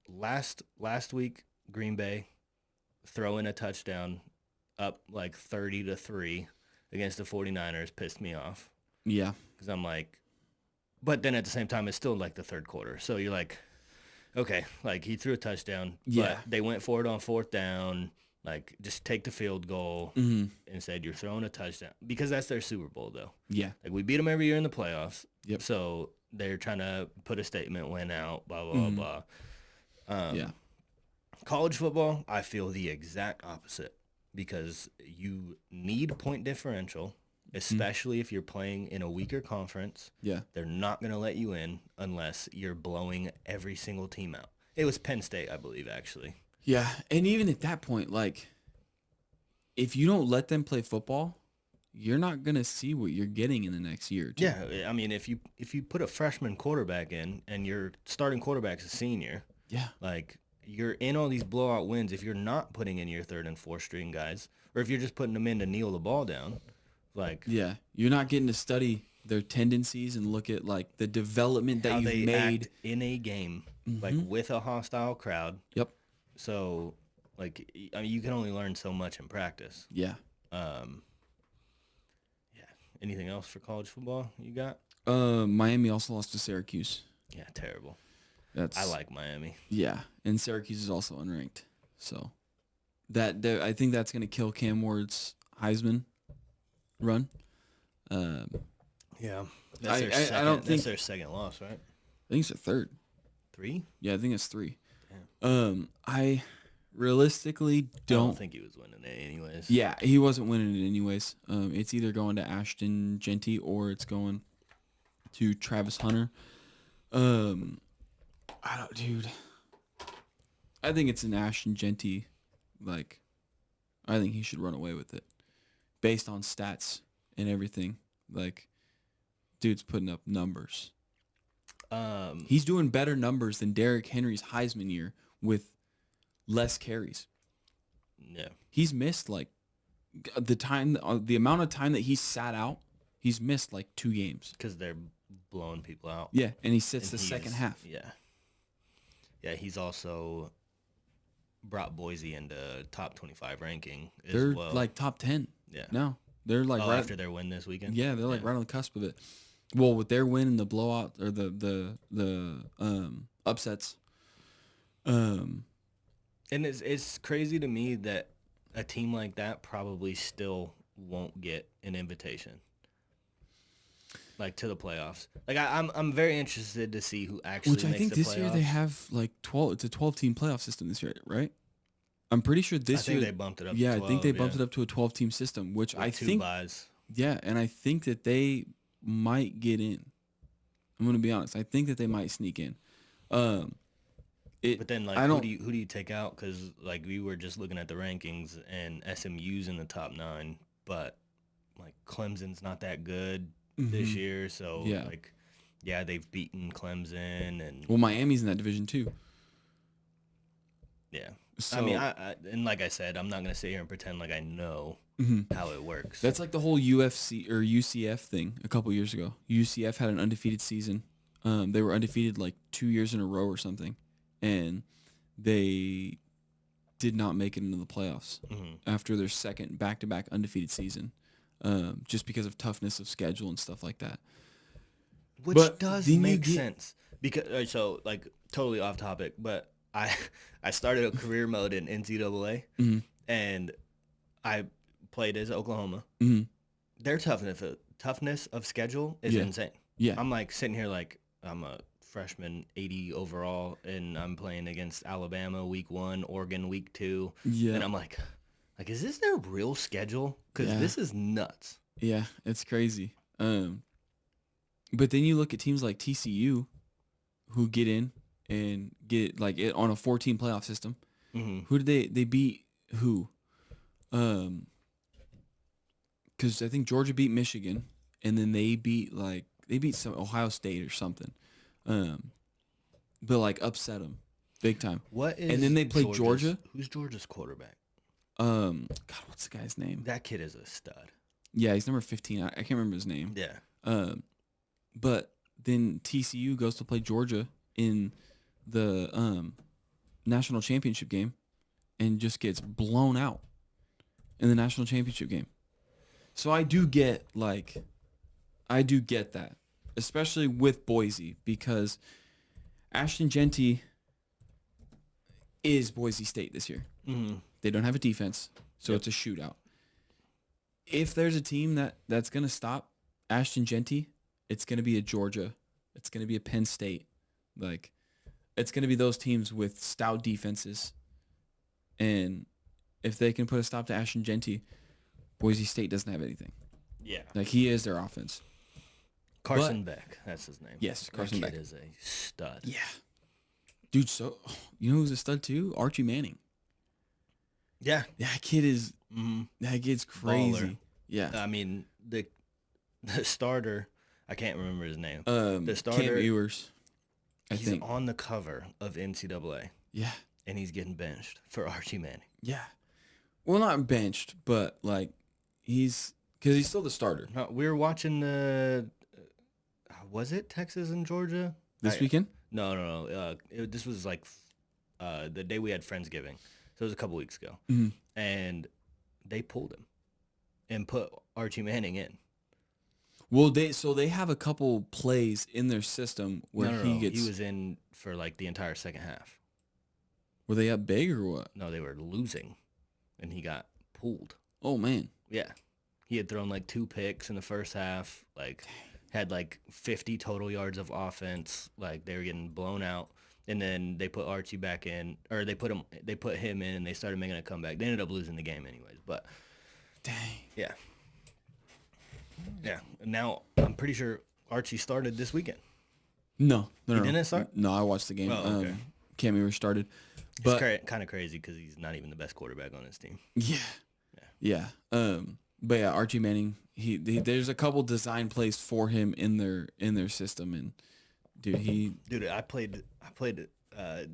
last week, Green Bay throwing a touchdown up like 30-3 against the 49ers pissed me off. Yeah. Because I'm like, but then at the same time, it's still like the third quarter. So you're like, okay, like he threw a touchdown, but they went for it on 4th down. Like, just take the field goal. Instead, you're throwing a touchdown, because that's their Super Bowl, though. Yeah. Like, we beat them every year in the playoffs. Yep. So they're trying to put a statement, win out, blah, blah, blah. Yeah. College football, I feel the exact opposite, because you need point differential, especially if you're playing in a weaker conference. Yeah. They're not going to let you in unless you're blowing every single team out. It was Penn State, I believe, actually. Yeah. And even at that point, like, if you don't let them play football, you're not going to see what you're getting in the next year or two. Yeah. I mean, if you put a freshman quarterback in and your starting quarterback's a senior, like, you're in all these blowout wins. If you're not putting in your third and fourth string guys, or if you're just putting them in to kneel the ball down, like, yeah, you're not getting to study their tendencies and look at like the development that you've made act in a game, like with a hostile crowd. Yep. So, like, I mean, you can only learn so much in practice. Yeah. Yeah. Anything else for college football you got? Miami also lost to Syracuse. Yeah, terrible. I like Miami. Yeah, and Syracuse is also unranked, so I think that's going to kill Cam Ward's Heisman run. Yeah, that's their second loss, right? I think it's their third. 3? Yeah, I think it's 3. Damn. I realistically don't think he was winning it anyways. Yeah, he wasn't winning it anyways. It's either going to Ashton Genty or it's going to Travis Hunter. Dude. I think it's an Ashton Genty. Like, I think he should run away with it, based on stats and everything. Like, dude's putting up numbers. He's doing better numbers than Derrick Henry's Heisman year with less carries. Yeah. He's missed like the amount of time that he sat out. He's missed like 2 games because they're blowing people out. Yeah, and he sits the second half. Yeah. Yeah, he's also brought Boise into top 25 ranking as they're well. Like top 10. Yeah. No, they're like right after their win this weekend. Yeah, they're like right on the cusp of it. Well, with their win and the blowout or the upsets. And it's crazy to me that a team like that probably still won't get an invitation, like, to the playoffs. Like, I'm very interested to see who actually makes the playoffs. Which I think this year they have like 12. It's a 12-team playoff system this year, right? I'm pretty sure this year they bumped it up. Yeah, to 12, I think they bumped it up to a 12-team system, which with I 2 think buys. Yeah, and I think that they might get in. I'm gonna be honest. I think that they might sneak in. But then, like, who do you take out? Because, like, we were just looking at the rankings, and SMU's in the top 9, but, like, Clemson's not that good this year. So, they've beaten Clemson, and Miami's in that division too. Yeah, so, I mean, and like I said, I'm not gonna sit here and pretend like I know how it works. That's like the whole UFC or UCF thing a couple years ago. UCF had an undefeated season. They were undefeated like 2 years in a row or something. And they did not make it into the playoffs after their second back-to-back undefeated season, just because of toughness of schedule and stuff like that. Which does make sense because so like totally off topic, but I started a career mode in NCAA and I played as Oklahoma. Their toughness of schedule is insane. Yeah, I'm like sitting here like I'm a freshman, 80 overall, and I'm playing against Alabama week 1, Oregon week 2. Yeah, and I'm like, is this their real schedule? Because this is nuts. Yeah, it's crazy. But then you look at teams like TCU, who get in and get like it on a 14 playoff system. Who did they beat? Who? Because I think Georgia beat Michigan, and then they beat some Ohio State or something. But like upset them big time. And then they played Georgia. Who's Georgia's quarterback? God, what's the guy's name? That kid is a stud. Yeah, he's number 15. I can't remember his name. Yeah. But then TCU goes to play Georgia in the national championship game and just gets blown out in the national championship game. So I do get that, especially with Boise, because Ashton Genty is Boise State this year. They don't have a defense, so it's a shootout. If there's a team that's going to stop Ashton Genty, it's going to be a Georgia. It's going to be a Penn State. Like, it's going to be those teams with stout defenses. And if they can put a stop to Ashton Genty, Boise State doesn't have anything. Yeah. Like, he is their offense. Carson Beck, that's his name. Yes, Carson Beck. That kid is a stud. Yeah. Dude, so, you know who's a stud too? Archie Manning. Yeah. That kid's crazy. Baller. Yeah. I mean, the starter, I can't remember his name. The starter, Cam Ewers, I he's think. on the cover of NCAA. Yeah. And he's getting benched for Archie Manning. Yeah. Well, not benched, but like because he's still the starter. We were watching was it Texas and Georgia? This weekend? No. This was like the day we had Friendsgiving. So it was a couple weeks ago. And they pulled him and put Archie Manning in. Well, they have a couple plays in their system where he was in for like the entire second half. Were they up big or what? No, they were losing, and he got pulled. Oh, man. Yeah. He had thrown like 2 picks in the first half, like had like 50 total yards of offense. Like they were getting blown out. And then they put Archie back in, or they put him in, and they started making a comeback. They ended up losing the game anyways, but dang. Yeah. Yeah. And now I'm pretty sure Archie started this weekend. No. He didn't start? No, I watched the game. Oh, okay. Cam Ewers started. But it's kind of crazy because he's not even the best quarterback on his team. Yeah. But yeah, Archie Manning, there's a couple design plays for him in their system, and dude, I played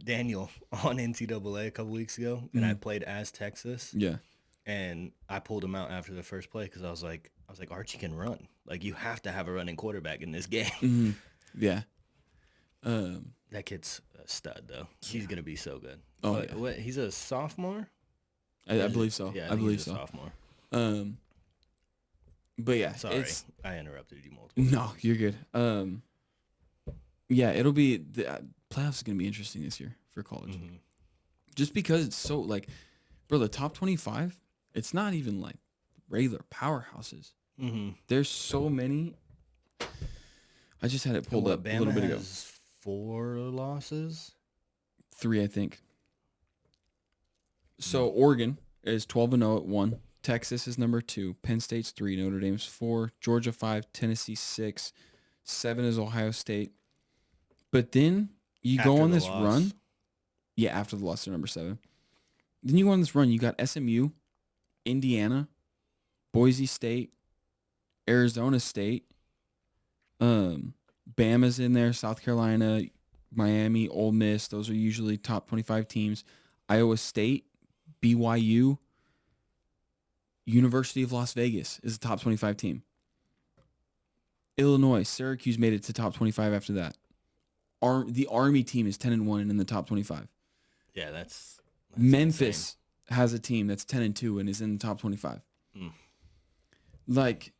Daniel on NCAA a couple weeks ago, and I played as Texas. Yeah. And I pulled him out after the first play because I was like, Archie can run. Like, you have to have a running quarterback in this game. Yeah. That kid's a stud, though. He's gonna be so good. Oh, but, what? He's a sophomore. I believe so. Yeah, I believe he's a sophomore. But yeah, sorry, I interrupted you multiple No, times. you're good. Yeah, it'll be the playoffs is gonna be interesting this year for college, just because it's so like, bro, the top 25. It's not even like regular powerhouses. There's so many. I just had it pulled up Bama a little bit ago. Has 4 losses. 3, I think. So Oregon is 12-0 at 1. Texas is number 2. Penn State's 3. Notre Dame's 4. Georgia 5. Tennessee 6. 7 is Ohio State. But then you go on this run. Yeah, after the loss, they're number 7. Then you go on this run. You got SMU, Indiana, Boise State, Arizona State. Bama's in there. South Carolina, Miami, Ole Miss. Those are usually top 25 teams. Iowa State, BYU, University of Las Vegas is a top 25 team. Illinois, Syracuse made it to top 25 after that. The Army team is 10-1 and in the top 25. Yeah, that's Memphis has a team that's 10-2 and is in the top 25. Like,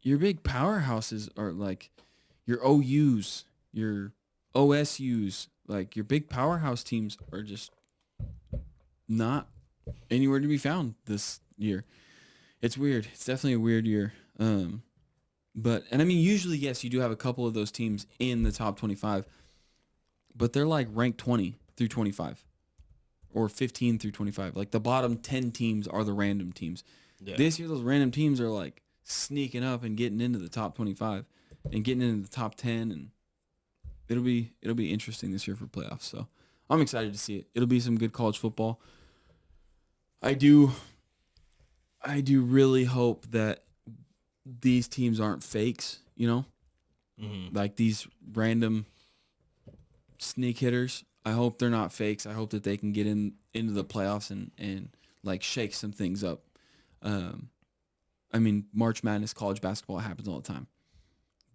your big powerhouses are like your OUs, your OSUs, like your big powerhouse teams are just not anywhere to be found this year. It's weird. It's definitely a weird year. But I mean, usually, yes, you do have a couple of those teams in the top 25, but they're like ranked 20 through 25 or 15 through 25. Like the bottom 10 teams are the random teams. Yeah. This year, those random teams are like sneaking up and getting into the top 25 and getting into the top 10, and it'll be interesting this year for playoffs. So I'm excited to see it. It'll be some good college football. I do really hope that these teams aren't fakes, you know? Like these random sneak hitters. I hope they're not fakes. I hope that they can get into the playoffs and like shake some things up. I mean, March Madness, college basketball happens all the time.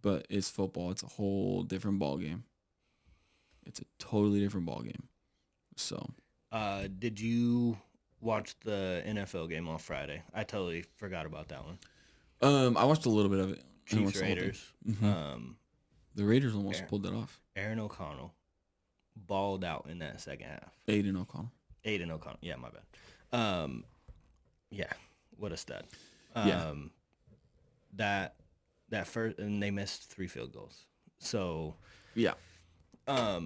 But it's football. It's a whole different ball game. It's a totally different ball game. So, did you watch the NFL game on Friday? I totally forgot about that one. I watched a little bit of it. Chiefs Raiders. The Raiders almost pulled that off. Aaron O'Connell balled out in that second half. Aiden O'Connell. Yeah, my bad. Yeah, what a stud. That first, and they missed 3 field goals. So yeah, I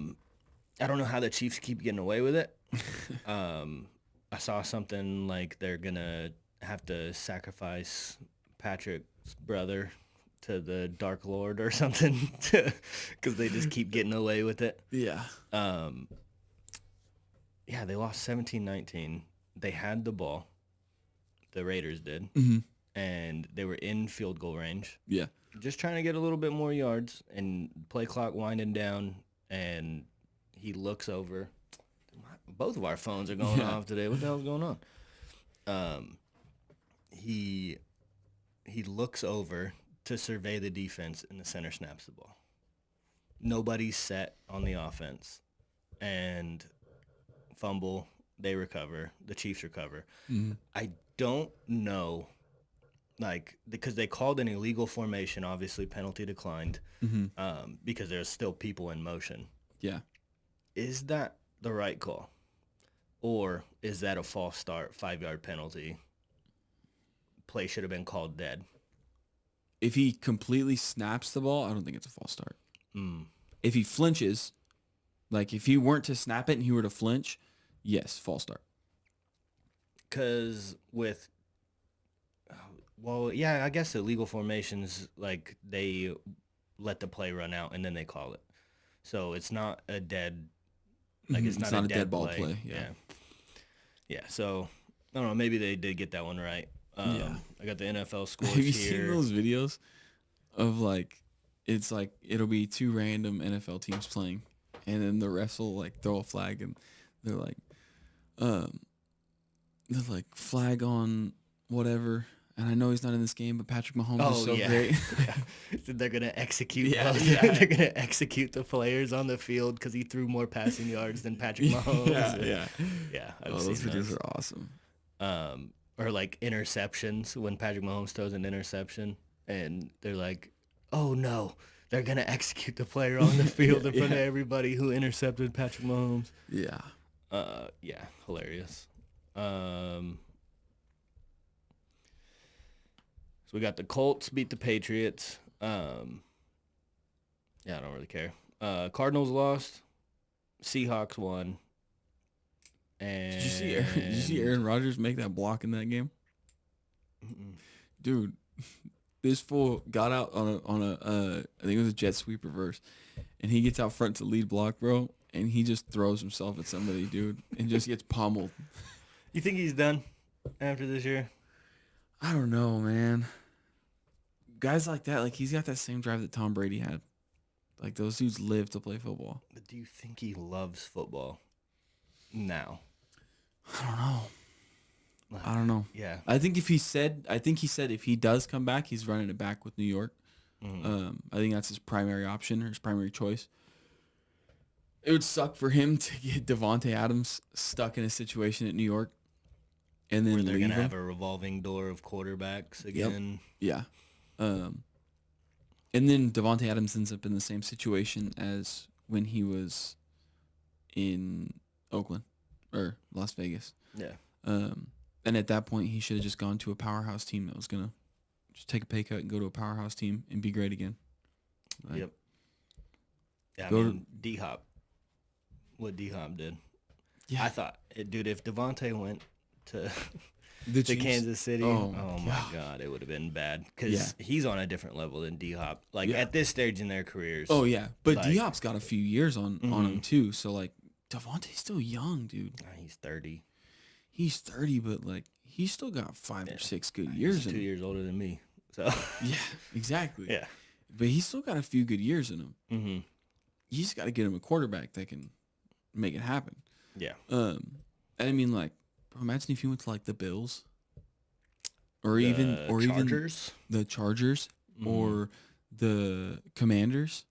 don't know how the Chiefs keep getting away with it. I saw something like they're gonna have to sacrifice Patrick's brother to the Dark Lord or something because they just keep getting away with it. Yeah. Yeah, they lost 17-19. They had the ball. The Raiders did. And they were in field goal range. Yeah. Just trying to get a little bit more yards, and play clock winding down, and he looks over. Both of our phones are going off today. What the hell's going on? He looks over to survey the defense, and the center snaps the ball. Nobody's set on the offense, and fumble. They recover. The Chiefs recover. I don't know, like, because they called an illegal formation. Obviously, penalty declined because there's still people in motion. Yeah. Is that the right call? Or is that a false start, 5-yard penalty? Play should have been called dead. If he completely snaps the ball, I don't think it's a false start. If he flinches, like if he weren't to snap it and he were to flinch, yes, false start. Because with, well, yeah, I guess illegal formations, like they let the play run out and then they call it. So it's not a dead, like it's not a dead ball play. Yeah. So I don't know. Maybe they did get that one right. I got the NFL scores here. Have you seen those videos of like, it's like it'll be 2 random NFL teams playing, and then the refs will like throw a flag, and they're like flag on whatever. And I know he's not in this game, but Patrick Mahomes is so great. So they're gonna execute. They're gonna execute the players on the field because he threw more passing yards than Patrick Mahomes. Yeah. Those videos are awesome. Or like interceptions, when Patrick Mahomes throws an interception, and they're like, "Oh no, they're gonna execute the player on the field in front of everybody who intercepted Patrick Mahomes." Yeah. Hilarious. So we got the Colts beat the Patriots. I don't really care. Cardinals lost. Seahawks won. And did you see Aaron Rodgers make that block in that game? Dude, this fool got out on a I think it was a jet sweep reverse, and he gets out front to lead block, bro, and he just throws himself at somebody, dude, and just gets pummeled. You think he's done after this year? I don't know, man. Guys like that, like he's got that same drive that Tom Brady had. Like those dudes live to play football. But do you think he loves football now? I don't know. Yeah. I think he said if he does come back, he's running it back with New York. I think that's his primary option or his primary choice. It would suck for him to get Devontae Adams stuck in a situation at New York. and then where they're leave gonna him. have a revolving door of quarterbacks again. Yeah. And then Devontae Adams ends up in the same situation as when he was in Oakland or Las Vegas. Yeah. And at that point, he should have just gone to a powerhouse team that was going to just take a pay cut and go to a powerhouse team and be great again. Like, Yep. Yeah, I mean, D-Hop. What D-Hop did. Yeah. I thought, dude, if Devontae went to Kansas City, oh my God, it would have been bad because he's on a different level than D-Hop. Like, at this stage in their careers. Oh, yeah. But like, D-Hop's got a few years on him, too. So, like, Devontae's still young, dude. He's 30. He's 30, but, like, he's still got 5 or 6 good years in him. He's 2 years older than me. So yeah, exactly. Yeah. But he's still got a few good years in him. Mm-hmm. You just got to get him a quarterback that can make it happen. Yeah. And I mean, like, imagine if you went to, like, the Bills. Or even the Chargers or the Commanders.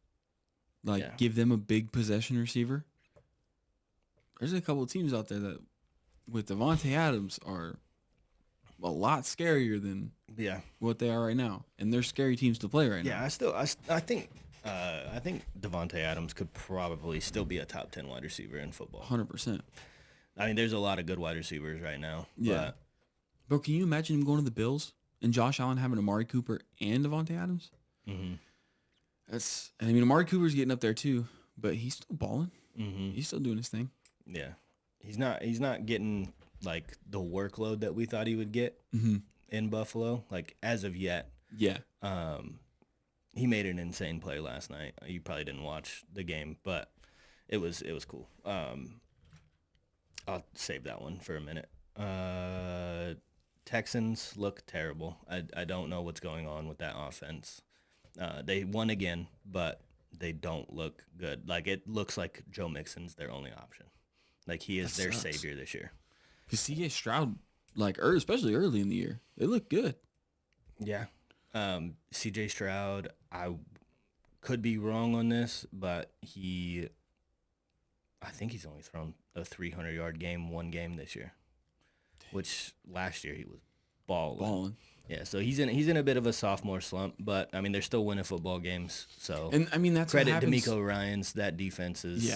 Like, give them a big possession receiver. There's a couple of teams out there that, with Devontae Adams, are a lot scarier than what they are right now, and they're scary teams to play right now. Yeah, I think Devontae Adams could probably still be a top 10 wide receiver in football. 100%. I mean, there's a lot of good wide receivers right now. Yeah. Bro, can you imagine him going to the Bills and Josh Allen having Amari Cooper and Devontae Adams? Mm-hmm. I mean, Amari Cooper's getting up there too, but he's still balling. Mm-hmm. He's still doing his thing. Yeah. He's not getting like the workload that we thought he would get in Buffalo, like as of yet. Yeah. He made an insane play last night. You probably didn't watch the game, but it was cool. I'll save that one for a minute. Texans look terrible. I don't know what's going on with that offense. They won again, but they don't look good. Like, it looks like Joe Mixon's their only option. Like, he is their savior this year. Because C.J. Stroud, like, especially early in the year, they look good. Yeah. C.J. Stroud, I could be wrong on this, but I think he's only thrown a 300-yard game one game this year, which last year he was balling. Yeah, so he's in a bit of a sophomore slump, but I mean they're still winning football games. So and I mean that's credit what happens. D'Amico Ryans. That defense is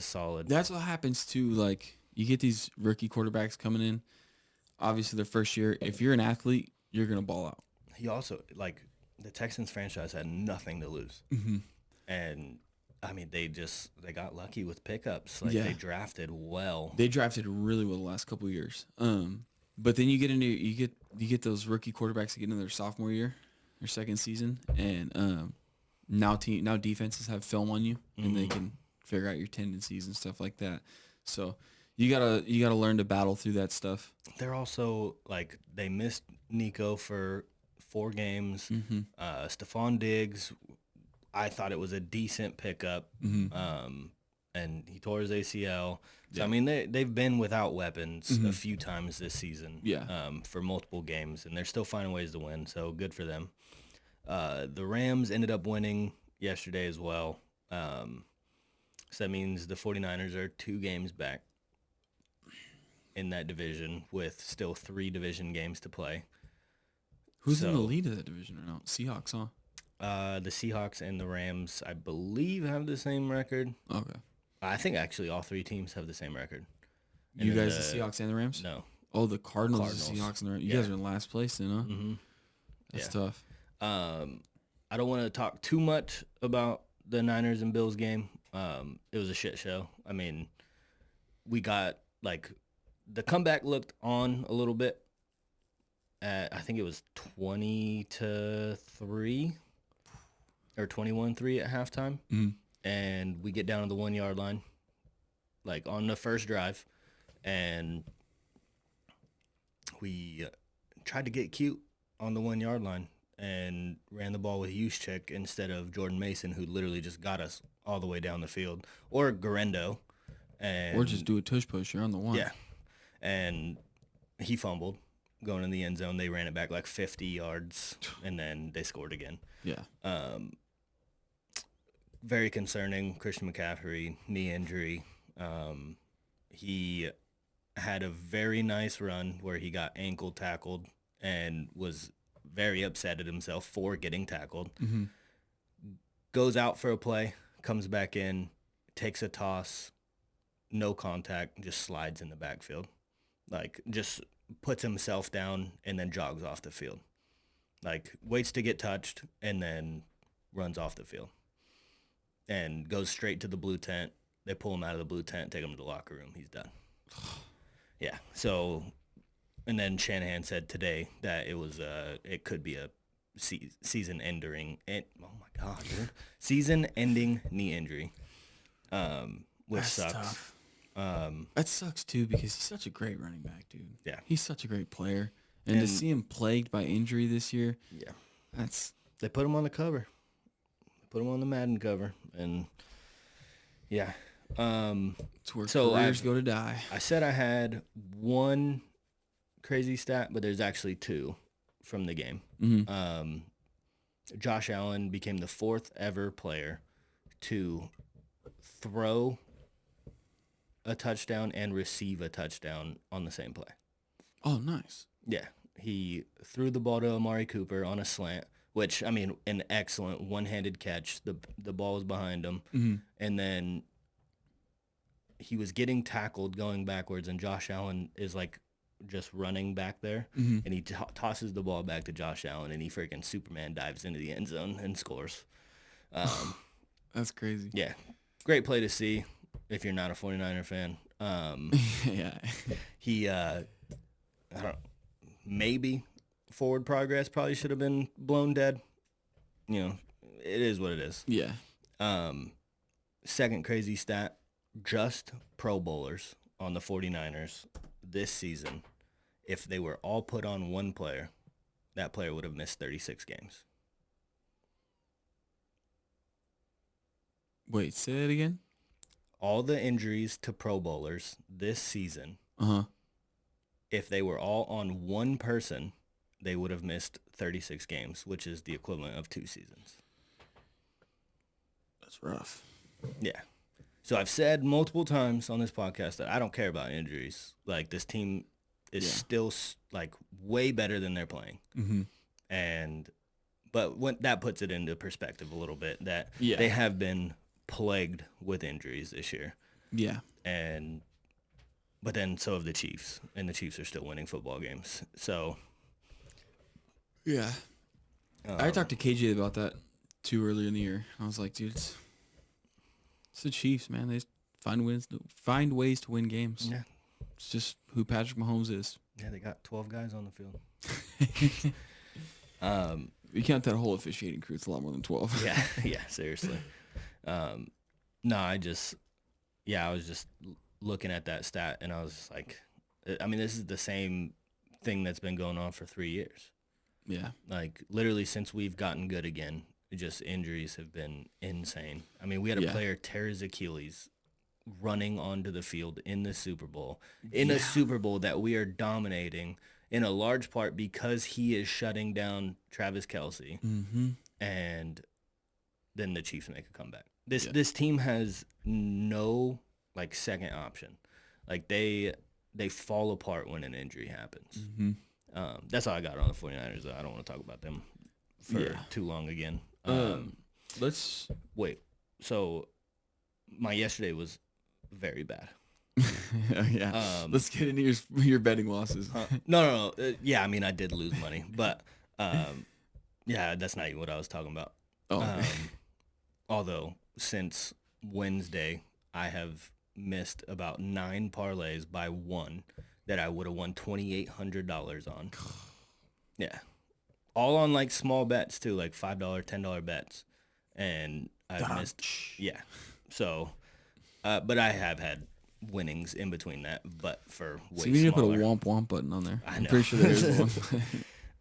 solid. That's what happens too. Like you get these rookie quarterbacks coming in, obviously their first year. If you're an athlete, you're gonna ball out. He also the Texans franchise had nothing to lose, and I mean they got lucky with pickups. Like they drafted well. They drafted really well the last couple of years. But then you get those rookie quarterbacks that get into their sophomore year, their second season, and now defenses have film on you and they can figure out your tendencies and stuff like that. So you gotta learn to battle through that stuff. They're also they missed Nico for 4 games. Stephon Diggs, I thought it was a decent pickup, and he tore his ACL. So, I mean, they've been without weapons a few times this season for multiple games, and they're still finding ways to win, so good for them. The Rams ended up winning yesterday as well. So that means the 49ers are 2 games back in that division with still 3 division games to play. Who's in the lead of that division right now? Seahawks, huh? The Seahawks and the Rams, I believe, have the same record. Okay. I think actually all 3 teams have the same record. You guys, the Seahawks and the Rams? No. Oh, the Cardinals. The Seahawks, and the Rams. You guys are in last place then, huh? That's tough. I don't want to talk too much about the Niners and Bills game. It was a shit show. I mean, we got, the comeback looked on a little bit. I think it was 20-3 or 21-3 at halftime. And we get down to the 1-yard line, on the first drive, and we tried to get cute on the 1-yard line and ran the ball with Juszczyk instead of Jordan Mason, who literally just got us all the way down the field, or Garendo. Or just do a tush push. You're on the 1. Yeah. And he fumbled going in the end zone. They ran it back 50 yards, and then they scored again. Yeah. Very concerning. Christian McCaffrey, knee injury. He had a very nice run where he got ankle tackled and was very upset at himself for getting tackled. Mm-hmm. Goes out for a play, comes back in, takes a toss, no contact, just slides in the backfield. Like, just puts himself down and then jogs off the field. Like, waits to get touched and then runs off the field. And goes straight to the blue tent. They pull him out of the blue tent, take him to the locker room. He's done. Yeah. So, and then Shanahan said today that it could be a season-ending. Oh my God, dude! Season-ending knee injury, which That's sucks. Tough. That sucks too because he's such a great running back, dude. Yeah, he's such a great player, and to see him plagued by injury this year, yeah, they put him on the cover. They put him on the Madden cover, and yeah. It's where careers go to die. I said I had one crazy stat, but there's actually two from the game. Mm-hmm. Josh Allen became the fourth ever player to throw a touchdown and receive a touchdown on the same play. Oh, nice. Yeah. He threw the ball to Amari Cooper on a slant, which, I mean, an excellent one-handed catch. The ball was behind him. Mm-hmm. And then he was getting tackled going backwards, and Josh Allen is like just running back there, mm-hmm. and he tosses the ball back to Josh Allen, and he freaking Superman dives into the end zone and scores. That's crazy. Yeah. Great play to see if you're not a 49er fan. Yeah. He, I don't know, maybe forward progress probably should have been blown dead. You know, it is what it is. Yeah. Second crazy stat. Just Pro Bowlers on the 49ers this season, if they were all put on one player, that player would have missed 36 games. Wait, say it again? All the injuries to Pro Bowlers this season, if they were all on one person, they would have missed 36 games, which is the equivalent of 2 seasons. That's rough. Yeah. So I've said multiple times on this podcast that I don't care about injuries. Like, this team is still like way better than they're playing. Mm-hmm. But when that puts it into perspective a little bit, that they have been plagued with injuries this year. Yeah. But then so have the Chiefs, and the Chiefs are still winning football games. So yeah. I talked to KJ about that too earlier in the year. I was like, dude, it's the Chiefs, man. They just find ways to win games. Yeah. It's just who Patrick Mahomes is. Yeah, they got 12 guys on the field. You count that whole officiating crew, it's a lot more than 12. Yeah, seriously. No, I was just looking at that stat, and I was just like, I mean, this is the same thing that's been going on for 3 years. Yeah. Like, literally since we've gotten good again, just injuries have been insane. I mean, we had a player tear his Achilles running onto the field in the Super Bowl, a Super Bowl that we are dominating in a large part because he is shutting down Travis Kelce. Mm-hmm. And then the Chiefs make a comeback. This team has no, like, second option. Like, they fall apart when an injury happens. Mm-hmm. That's all I got on the 49ers, though. I don't want to talk about them for too long again. Let's wait. So my yesterday was very bad. Yeah. Let's get into your betting losses. No. Yeah, I mean, I did lose money, but yeah, that's not even what I was talking about. Oh. Okay. Although since Wednesday, I have missed about 9 parlays by one that I would have won $2,800 on. Yeah. All on, like, small bets too, like $5, $10 bets. And I've missed. Yeah. So, but I have had winnings in between that, but for way so you need to put a smaller. womp womp button on there. I know. I'm pretty sure there is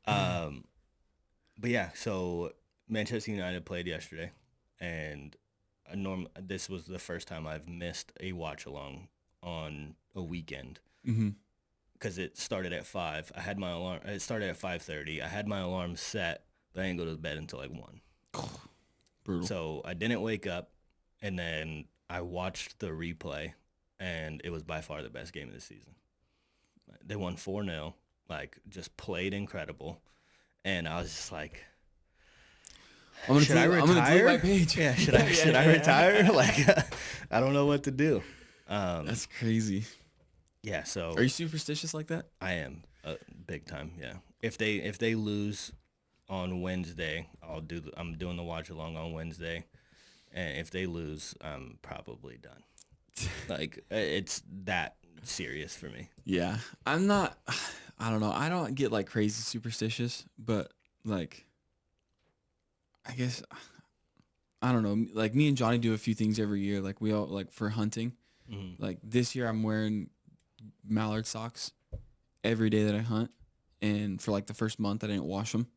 one. But yeah, so Manchester United played yesterday, and this was the first time I've missed a watch along on a weekend. Mm-hmm. Because it started at 5. I had my alarm. It started at 5:30. I had my alarm set, but I didn't go to bed until like 1. Brutal. So I didn't wake up, and then I watched the replay, and it was by far the best game of the season. They won 4-0, like just played incredible. And I was just like, should I retire? I'm gonna delete my page. Yeah, should I retire? Like, I don't know what to do. That's crazy. Yeah, so are you superstitious like that? I am big time. Yeah, if they lose on Wednesday, I'm doing the watch along on Wednesday, and if they lose, I'm probably done. Like, it's that serious for me. Yeah, I'm not. I don't know. I don't get like crazy superstitious, but like, I guess I don't know. Like me and Johnny do a few things every year. Like we all like for hunting. Mm-hmm. Like this year, I'm wearing mallard socks every day that I hunt, and for like the first month, I didn't wash them.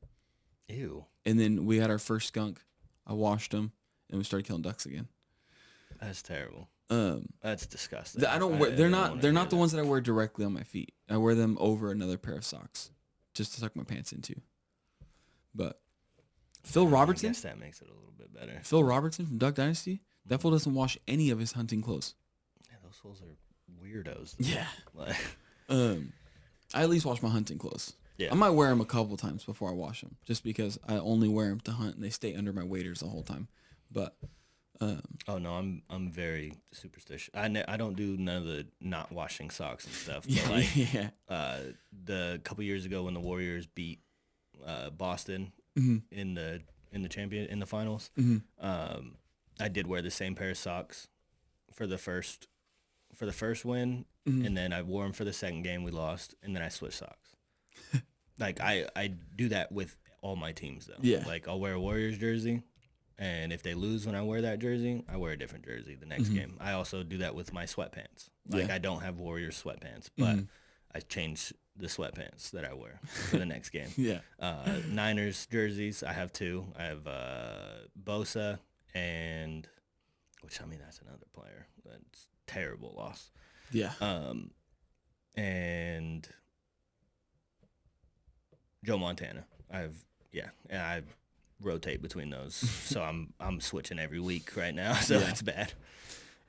Ew. And then we had our first skunk. I washed them, and we started killing ducks again. That's terrible. That's disgusting. I don't wear. They're not the ones that I wear directly on my feet. I wear them over another pair of socks, just to tuck my pants into. But Phil Robertson. I guess that makes it a little bit better. Phil Robertson from Duck Dynasty. That fool doesn't wash any of his hunting clothes. Yeah, those fools are weirdos. Yeah. Like, I at least wash my hunting clothes. Yeah. I might wear them a couple times before I wash them, just because I only wear them to hunt and they stay under my waders the whole time. But oh no, I'm very superstitious. I don't do none of the not washing socks and stuff. But yeah, like, yeah. The couple years ago when the Warriors beat Boston in the finals, I did wear the same pair of socks for the first win, and then I wore them for the second game we lost, and then I switched socks. Like I do that with all my teams though. Yeah. Like I'll wear a Warriors jersey, and if they lose when I wear that jersey, I wear a different jersey the next game. I also do that with my sweatpants. Like I don't have Warriors sweatpants, but I change the sweatpants that I wear for the next game. Yeah. Niners jerseys, I have two. I have Bosa and, which I mean that's another player. That's terrible loss. Yeah. And Joe Montana. I rotate between those, so I'm switching every week right now. So it's bad.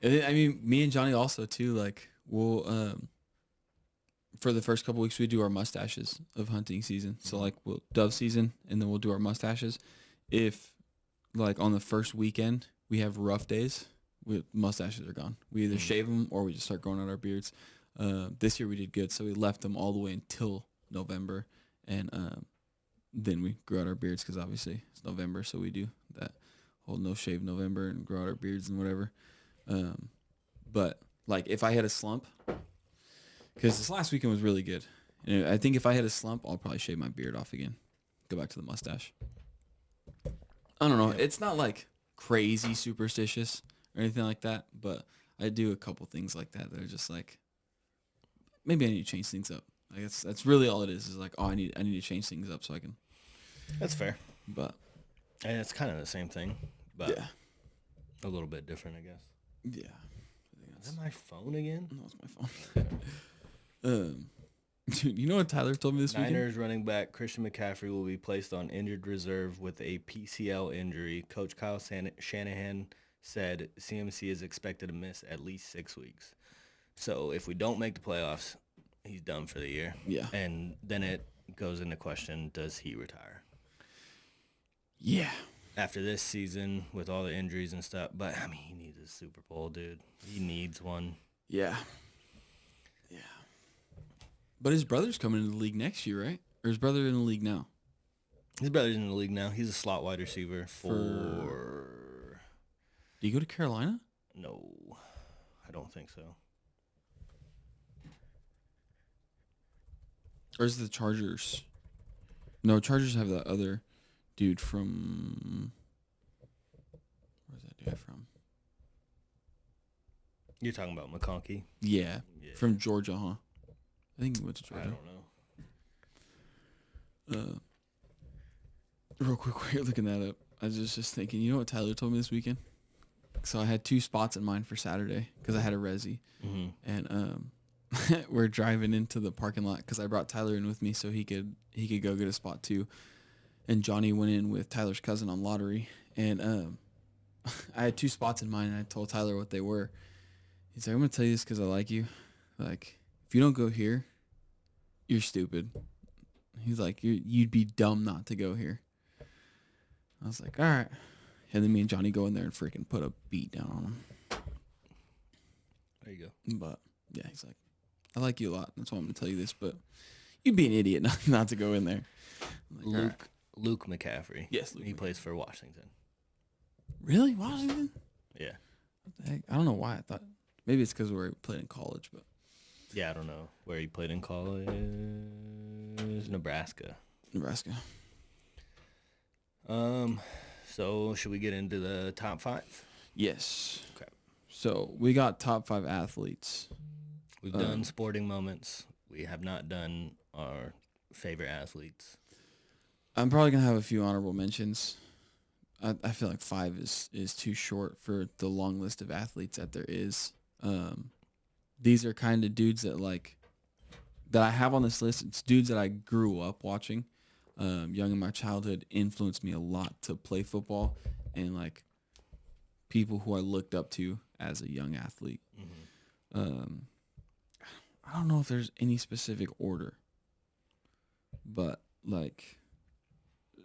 I mean, me and Johnny also too. Like we'll for the first couple weeks we do our mustaches of hunting season. So like we'll dove season, and then we'll do our mustaches. If like on the first weekend we have rough days, mustaches are gone. We either shave them or we just start growing out our beards. This year we did good, so we left them all the way until November, and then we grew out our beards because obviously it's November, so we do that whole no shave November and grow out our beards and whatever. But like if I had a slump, because this last weekend was really good, and I think if I had a slump, I'll probably shave my beard off again, go back to the mustache. I don't know. It's not like crazy superstitious or anything like that, but I do a couple things like that that are just like, maybe I need to change things up. I guess that's really all it is like, oh, I need to change things up so I can. That's fair. But and it's kind of the same thing, but yeah, a little bit different, I guess. Yeah. Is that my phone again? No, it's my phone. Dude, you know what Tyler told me this weekend? Niners running back Christian McCaffrey will be placed on injured reserve with a PCL injury. Coach Kyle Shanahan said CMC is expected to miss at least 6 weeks. So if we don't make the playoffs, he's done for the year. Yeah. And then it goes into question, does he retire? Yeah. After this season with all the injuries and stuff. But, I mean, he needs a Super Bowl, dude. He needs one. Yeah. Yeah. But his brother's coming into the league next year, right? Or his brother in the league now? His brother's in the league now. He's a slot wide receiver for... Did he go to Carolina? No, I don't think so. Or is it the Chargers? No, Chargers have that other dude from... Where's that dude from? You're talking about McConkey? Yeah, from Georgia, huh? I think he went to Georgia. I don't know. Real quick, while you're looking that up, I was just thinking, you know what Tyler told me this weekend? So I had 2 spots in mind for Saturday because I had a resi. Mm-hmm. And we're driving into the parking lot because I brought Tyler in with me so he could go get a spot too. And Johnny went in with Tyler's cousin on lottery. And I had 2 spots in mind, and I told Tyler what they were. He's like, I'm going to tell you this because I like you. Like, if you don't go here, you're stupid. He's like, you'd be dumb not to go here. I was like, all right. And then me and Johnny go in there and freaking put a beat down on him. There you go. But yeah, he's like, I like you a lot. That's why I'm gonna tell you this, but you'd be an idiot not to go in there. Like, Luke McCaffrey. Yes, he plays for Washington. Really, Washington? Yeah. What the heck? I don't know why I thought. Maybe it's because we played in college, but yeah, I don't know where he played in college. Nebraska. So should we get into the top 5? Yes. Okay. So we got top 5 athletes. We've done sporting moments. We have not done our favorite athletes. I'm probably gonna have a few honorable mentions. I feel like 5 is too short for the long list of athletes that there is. These are kind of dudes that I have on this list. It's dudes that I grew up watching. Young in my childhood, influenced me a lot to play football, and like people who I looked up to as a young athlete. Mm-hmm. I don't know if there's any specific order, but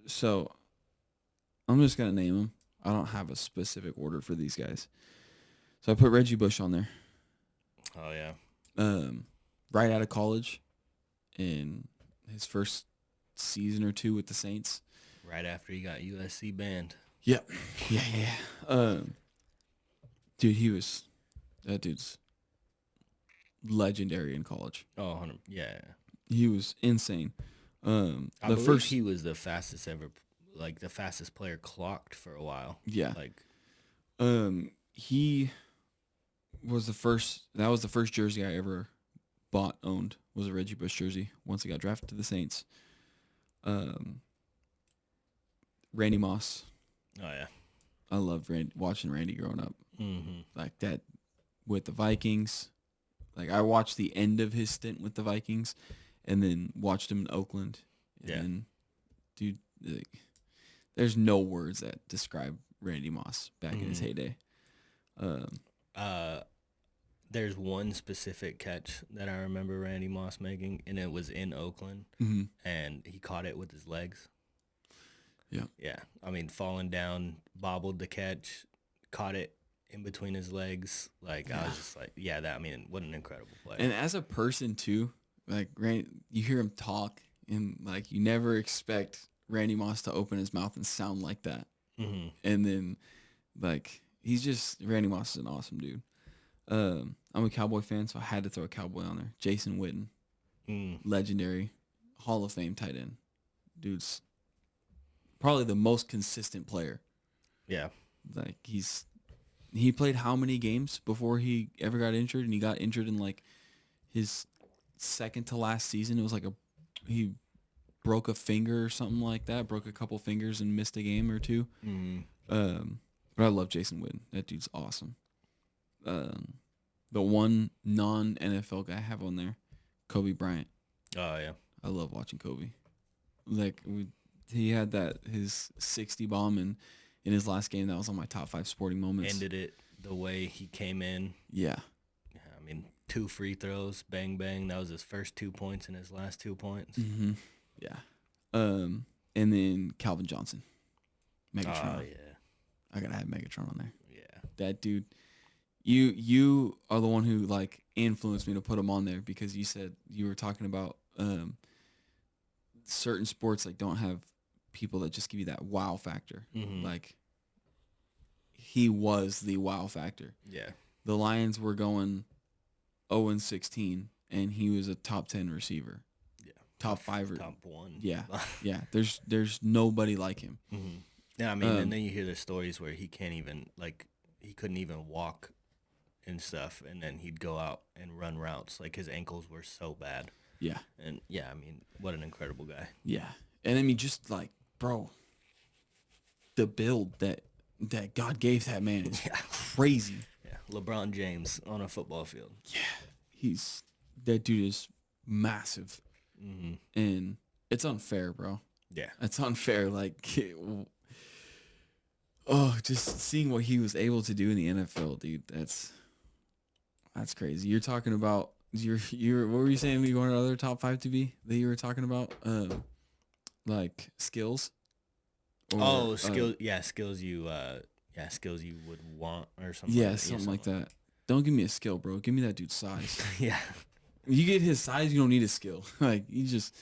so I'm just gonna name them. I don't have a specific order for these guys. So I put Reggie Bush on there. Oh yeah. Right out of college, in his first season or 2 with the Saints. Right after he got USC banned. Yep. Yeah. Dude, that dude's legendary in college. Oh, yeah. He was insane. I believe he was the fastest ever, like the fastest player clocked for a while. Yeah. Like, he was the first. That was the first jersey I ever owned. Was a Reggie Bush jersey. Once he got drafted to the Saints. Randy Moss. Oh yeah. I loved watching Randy growing up. Mm-hmm. Like that with the Vikings. Like I watched the end of his stint with the Vikings, and then watched him in Oakland. And then, dude, there's no words that describe Randy Moss back in his heyday. There's one specific catch that I remember Randy Moss making, and it was in Oakland, and he caught it with his legs. Yeah. Yeah. I mean, falling down, bobbled the catch, caught it in between his legs. Like, I was just like, what an incredible play. And as a person, too, like, you hear him talk, and, like, you never expect Randy Moss to open his mouth and sound like that. Mm-hmm. And then, like, Randy Moss is an awesome dude. I'm a Cowboy fan, so I had to throw a Cowboy on there. Jason Witten, legendary, Hall of Fame tight end. Dude's probably the most consistent player. Yeah. Like, he played how many games before he ever got injured? And he got injured in, like, his second to last season. It was like he broke a finger or something like that, broke a couple fingers and missed a game or 2. But I love Jason Witten. That dude's awesome. The one non-NFL guy I have on there, Kobe Bryant. Oh, yeah. I love watching Kobe. Like, he had his 60 bomb in his last game. That was on my top 5 sporting moments. Ended it the way he came in. Yeah. I mean, 2 free throws, bang, bang. That was his first 2 points and his last 2 points. Mm-hmm. Yeah. And then Calvin Johnson. Megatron. Oh, yeah. I got to have Megatron on there. Yeah. That dude. You are the one who, like, influenced me to put him on there, because you said you were talking about certain sports, like, don't have people that just give you that wow factor. Mm-hmm. Like, he was the wow factor. Yeah. The Lions were going 0-16, and he was a top 10 receiver. Yeah. Top 5. Top 1. Yeah. Yeah. There's nobody like him. Mm-hmm. Yeah, I mean, and then you hear the stories where he can't even, like, he couldn't even walk and stuff, and then he'd go out and run routes. Like, his ankles were so bad. Yeah. And, yeah, I mean, what an incredible guy. Yeah. And, I mean, just, like, bro, the build that God gave that man is crazy. Yeah, LeBron James on a football field. Yeah. That dude is massive. Mm-hmm. And it's unfair, bro. Yeah. It's unfair. Like, just seeing what he was able to do in the NFL, dude, that's crazy. You're talking about What were you saying? You wanted other top 5 to be that you were talking about? Like skills. Or, skills. Skills you. Skills you would want or something. Yeah, something like that. Don't give me a skill, bro. Give me that dude's size. Yeah. When you get his size, you don't need a skill. Like you just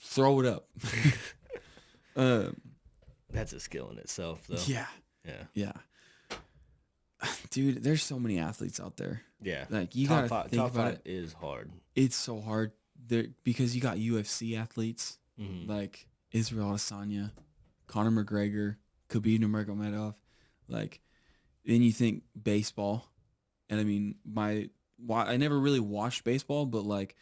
throw it up. That's a skill in itself, though. Yeah. Yeah. Dude, there's so many athletes out there. Yeah. Like you gotta think top about five is hard. It's so hard there because you got UFC athletes Mm-hmm. like Israel Adesanya, Conor McGregor, Khabib Nurmagomedov. Like then you think baseball, and I mean I never really watched baseball, but like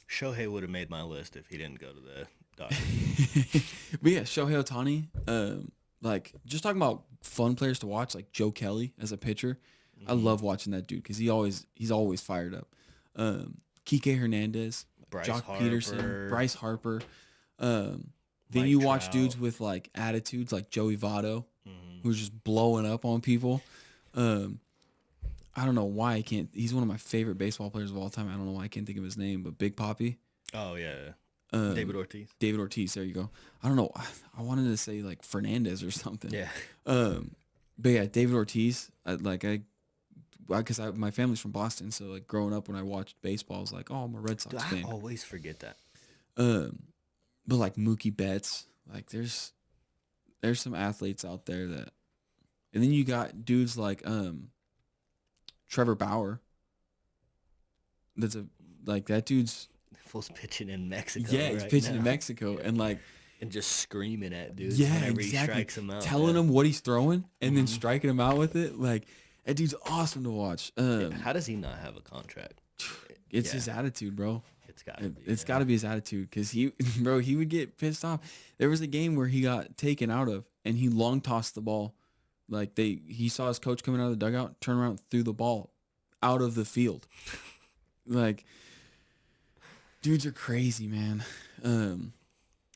Shohei would have made my list if he didn't go to the Dodgers. but yeah, Shohei Ohtani. Like just talking about fun players to watch, like Joe Kelly as a pitcher. Mm-hmm. I love watching that dude because he's always fired up. Kike Hernandez, Peterson, Bryce Harper. Then Mike you watch Trout. dudes with like attitudes like Joey Votto, Mm-hmm. who's just blowing up on people. I don't know why I can't. He's one of my favorite baseball players of all time. I don't know why I can't think of his name, but Big Papi. Oh yeah. David Ortiz. David Ortiz. There you go. I don't know. I wanted to say like Fernandez or something. Yeah. But yeah, David Ortiz. Because my family's from Boston, so like growing up when I watched baseball, I was like, oh, I'm a Red Sox Dude, fan. I always forget that. But like Mookie Betts, like there's some athletes out there that, and then you got dudes like Trevor Bauer. That dude's Full's pitching in Mexico. yeah, he's right pitching now. in Mexico and like and just screaming at dudes yeah, whenever exactly. he strikes him out. Telling him what he's throwing and then Mhm. striking him out with it. Like that dude's awesome to watch. How does he not have a contract? It's Yeah. his attitude, bro. It's gotta be. It's got to be his attitude because he would get pissed off. There was a game where he got taken out of and he long tossed the ball. Like he saw his coach coming out of the dugout, turn around, threw the ball out of the field. Like dudes are crazy, man.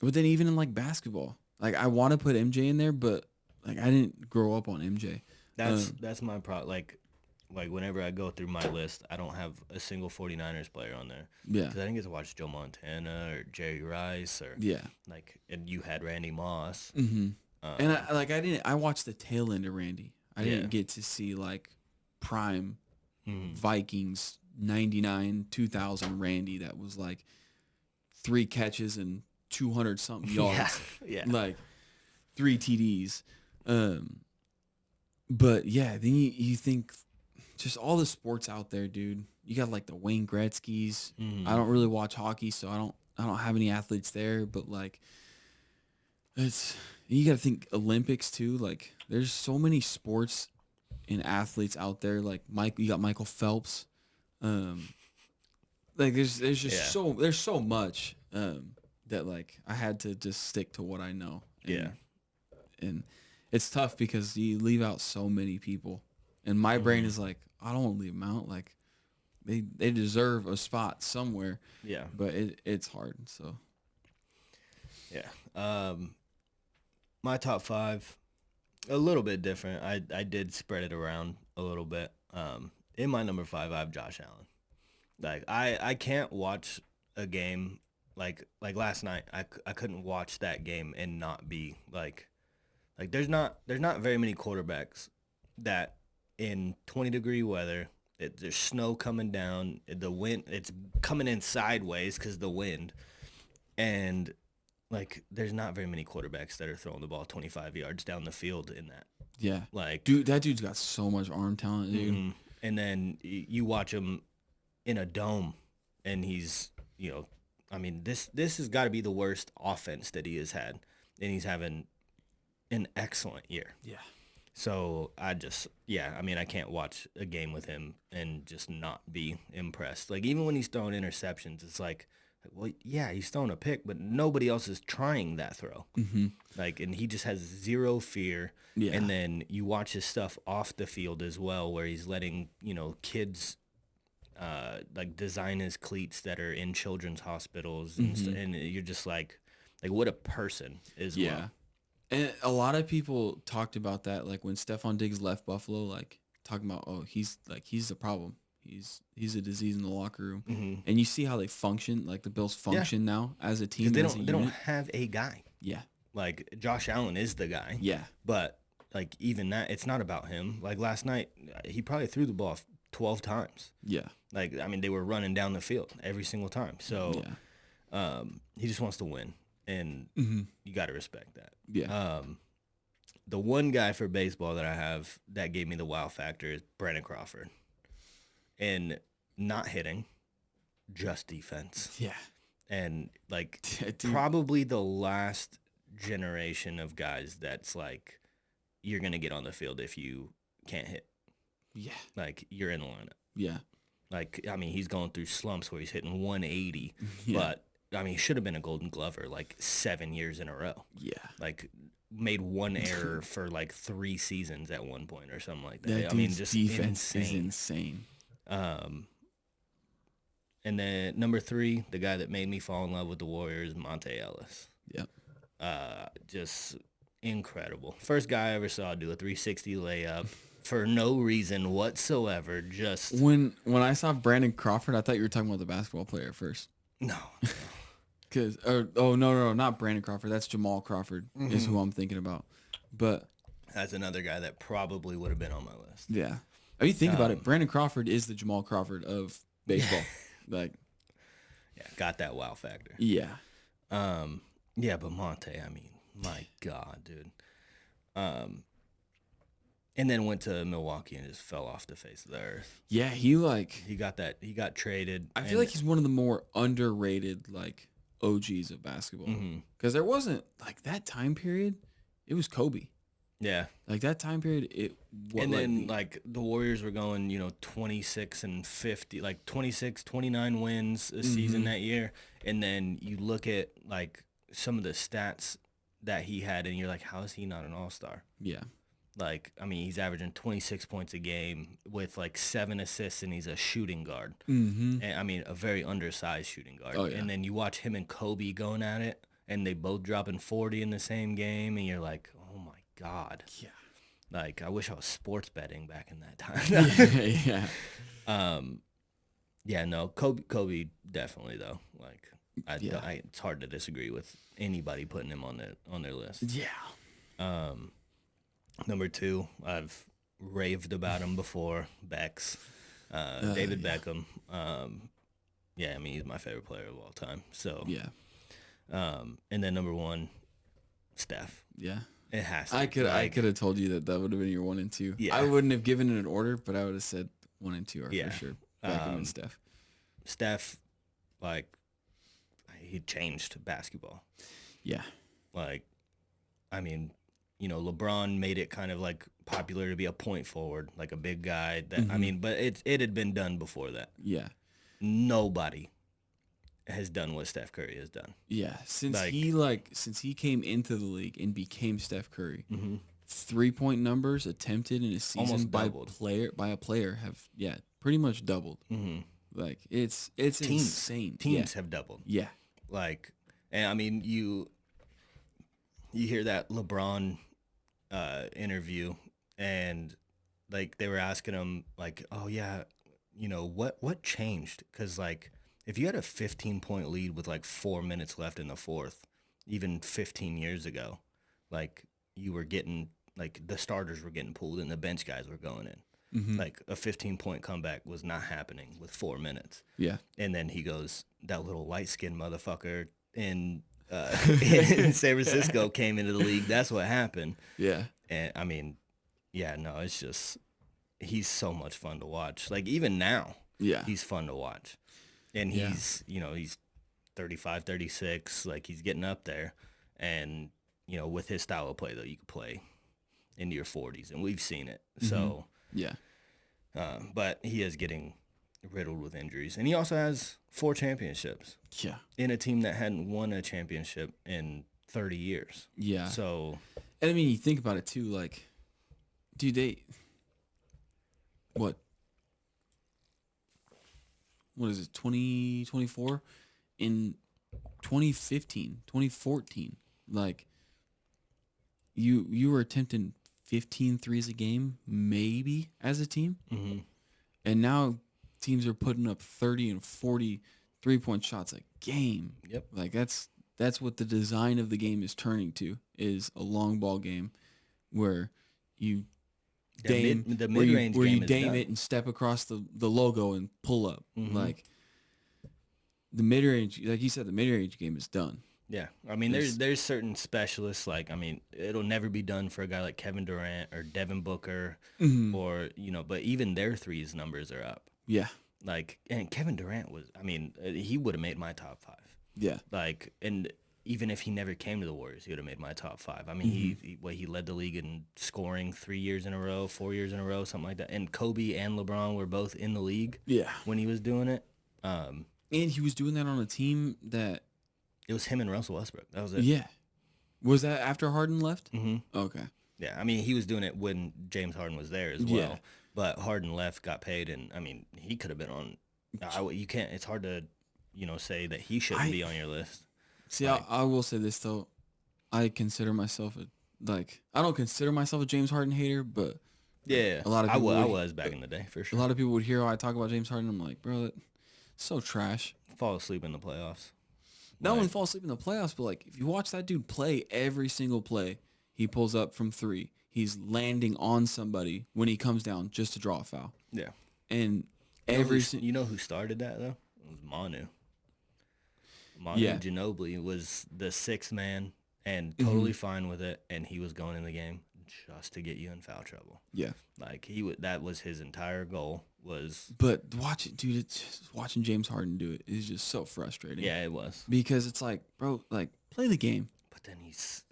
But then even in like basketball, like I want to put MJ in there, but like I didn't grow up on MJ. That's my problem. Like whenever I go through my list, I don't have a single 49ers player on there. Yeah. Because I didn't get to watch Joe Montana or Jerry Rice or Yeah. and you had Randy Moss. Mm-hmm. And I watched the tail end of Randy. I Yeah. didn't get to see like prime Mhm. Vikings 99 2000 Randy that was like 3 catches and 200 something yards. Yeah. Like 3 TDs. But yeah, then you think just all the sports out there, dude. You got like the Wayne Gretzky's. Mhm. I don't really watch hockey, so I don't have any athletes there, but like you got to think Olympics too. Like there's so many sports and athletes out there. Like you got Michael Phelps. Like there's just there's so much that like I had to just stick to what I know. And it's tough because you leave out so many people, and my brain is like, I don't want to leave them out. Like they deserve a spot somewhere. Yeah. But it's hard. So Yeah. My top 5, a little bit different. I did spread it around a little bit. In my number 5, I have Josh Allen. Like I can't watch a game like last night. I couldn't watch that game and not be like there's not very many quarterbacks that in 20-degree weather, there's snow coming down, the wind, it's coming in sideways because the wind, and like there's not very many quarterbacks that are throwing the ball 25 yards down the field in that. yeah, Like dude, that dude's got so much arm talent, dude. mhm. And then you watch him in a dome, and he's, I mean, this has got to be the worst offense that he has had, and he's having an excellent year. Yeah. So I can't watch a game with him and just not be impressed. Like even when he's throwing interceptions, it's like, well, yeah, he's throwing a pick, but nobody else is trying that throw. Mm-hmm. Like, and he just has zero fear. Yeah. And then you watch his stuff off the field as well, where he's letting, kids like design his cleats that are in children's hospitals, and, and you're just like what a person as well. And a lot of people talked about that, like when Stephon Diggs left Buffalo, like talking about, oh, he's the problem. He's a disease in the locker room. Mm-hmm. And you see how they function, like the Bills function now as a team. They don't have a guy. Yeah. Like Josh Allen is the guy. Yeah. But like even that, it's not about him. Like last night, he probably threw the ball 12 times. Yeah. Like, I mean, they were running down the field every single time. So he just wants to win. And you got to respect that. Yeah. The one guy for baseball that I have that gave me the wow factor is Brandon Crawford. And not hitting, just defense. Yeah. And like probably the last generation of guys that's like, you're going to get on the field if you can't hit. Yeah. Like, you're in the lineup. Yeah. Like, I mean, he's going through slumps where he's hitting 180. Yeah. But, I mean, he should have been a Golden Glover like 7 years in a row. Yeah. Like, made one error for like 3 seasons at one point or something like that. That I mean, just defense is insane. And then number 3, the guy that made me fall in love with the Warriors, Monte Ellis. Yep. Just incredible. First guy I ever saw do a 360 layup for no reason whatsoever. Just when I saw Brandon Crawford, I thought you were talking about the basketball player at first. No. No, not Brandon Crawford. That's Jamal Crawford is who I'm thinking about. But that's another guy that probably would have been on my list. Yeah. If you think about it, Brandon Crawford is the Jamal Crawford of baseball. Like, yeah, got that wow factor. Yeah. Yeah, but Monte, I mean, my God, dude. And then went to Milwaukee and just fell off the face of the earth. Yeah, he got traded. I feel like he's one of the more underrated like OGs of basketball. Because there wasn't like that time period. It was Kobe. Yeah. Like that time period, like the Warriors were going, 26 and 50, like 26, 29 wins a season that year. And then you look at like some of the stats that he had and you're like, how is he not an all-star? Yeah. Like, I mean, he's averaging 26 points a game with like 7 assists and he's a shooting guard. And I mean, a very undersized shooting guard. Oh, yeah. And then you watch him and Kobe going at it and they both dropping 40 in the same game. And you're like, oh my God. Yeah. Like, I wish I was sports betting back in that time. Yeah. Yeah, no, Kobe definitely though. Like, it's hard to disagree with anybody putting him on their list. Yeah. Number 2, I've raved about him before. Bex, David Beckham. Yeah, I mean, he's my favorite player of all time. So yeah. And then number 1, Steph. Yeah. It has to. I could have told you that would have been your 1 and 2. Yeah. I wouldn't have given it an order, but I would have said 1 and 2 are for sure. Beckham and Steph. Steph, like, he changed basketball. Yeah. Like, I mean, LeBron made it kind of like popular to be a point forward, like a big guy. That I mean, but it had been done before that. Yeah. Nobody has done what Steph Curry has done. Yeah, since he came into the league and became Steph Curry, 3-point numbers attempted in a season by a player have pretty much doubled. Like it's insane. Teams have doubled. Yeah, like, and I mean you hear that LeBron interview and like they were asking him like, oh yeah, what changed? Because like, if you had a 15-point lead with like 4 minutes left in the fourth, even 15 years ago, like you were getting, like the starters were getting pulled and the bench guys were going in. Like a 15-point comeback was not happening with 4 minutes. Yeah. And then he goes, that little light-skinned motherfucker in San Francisco came into the league. That's what happened. Yeah. And I mean, yeah, no, it's just, he's so much fun to watch. Like even now, he's fun to watch. And he's, he's 35, 36, like he's getting up there. And, with his style of play, though, you could play into your 40s, and we've seen it. So, yeah. But he is getting riddled with injuries. And he also has 4 championships. Yeah. In a team that hadn't won a championship in 30 years. Yeah. So. And I mean, you think about it, too, like, dude, what is it, 2024? In 2015, 2014, like, you were attempting 15 threes a game, maybe, as a team. Mm-hmm. And now teams are putting up 30 and 40 3-point shots a game. Yep. Like that's what the design of the game is turning to, is a long ball game where you dame the mid-range where game you is dame done. it and step across the logo and pull up. Mhm. Like the mid-range, like you said, the mid-range game is done. Yeah, I mean, there's certain specialists, like, I mean, it'll never be done for a guy like Kevin Durant or Devin Booker, or, you know, but even their threes numbers are up. Yeah. Like, and Kevin Durant was, I mean, he would have made my top 5. Yeah. Like, and even if he never came to the Warriors, he would have made my top 5. I mean, he led the league in scoring 3 years in a row, 4 years in a row, something like that. And Kobe and LeBron were both in the league. Yeah. When he was doing it. And he was doing that on a team that... It was him and Russell Westbrook. That was it. Yeah. Was that after Harden left? Mm-hmm. Okay. Yeah, I mean, he was doing it when James Harden was there as well. Yeah. But Harden left, got paid, and, I mean, he could have been on... you can't... It's hard to, you know, say that he shouldn't be on your list. See, Like, I will say this, though. I consider myself I don't consider myself a James Harden hater, but yeah, a lot of people I was back in the day, for sure. a lot of people would hear how I talk about James Harden. I'm like, bro, that's so trash. Fall asleep in the playoffs. Not only fall asleep in the playoffs, but like if you watch that dude play every single play, he pulls up from 3. He's landing on somebody when he comes down just to draw a foul. Yeah. And You know who started that, though? It was Manu. Manu Yeah. Ginobili was the 6th man and totally fine with it, and he was going in the game just to get you in foul trouble. Yeah. Like, that was his entire goal was... But watching James Harden do it is just so frustrating. Yeah, it was. Because it's like, bro, like, play the game. But then he's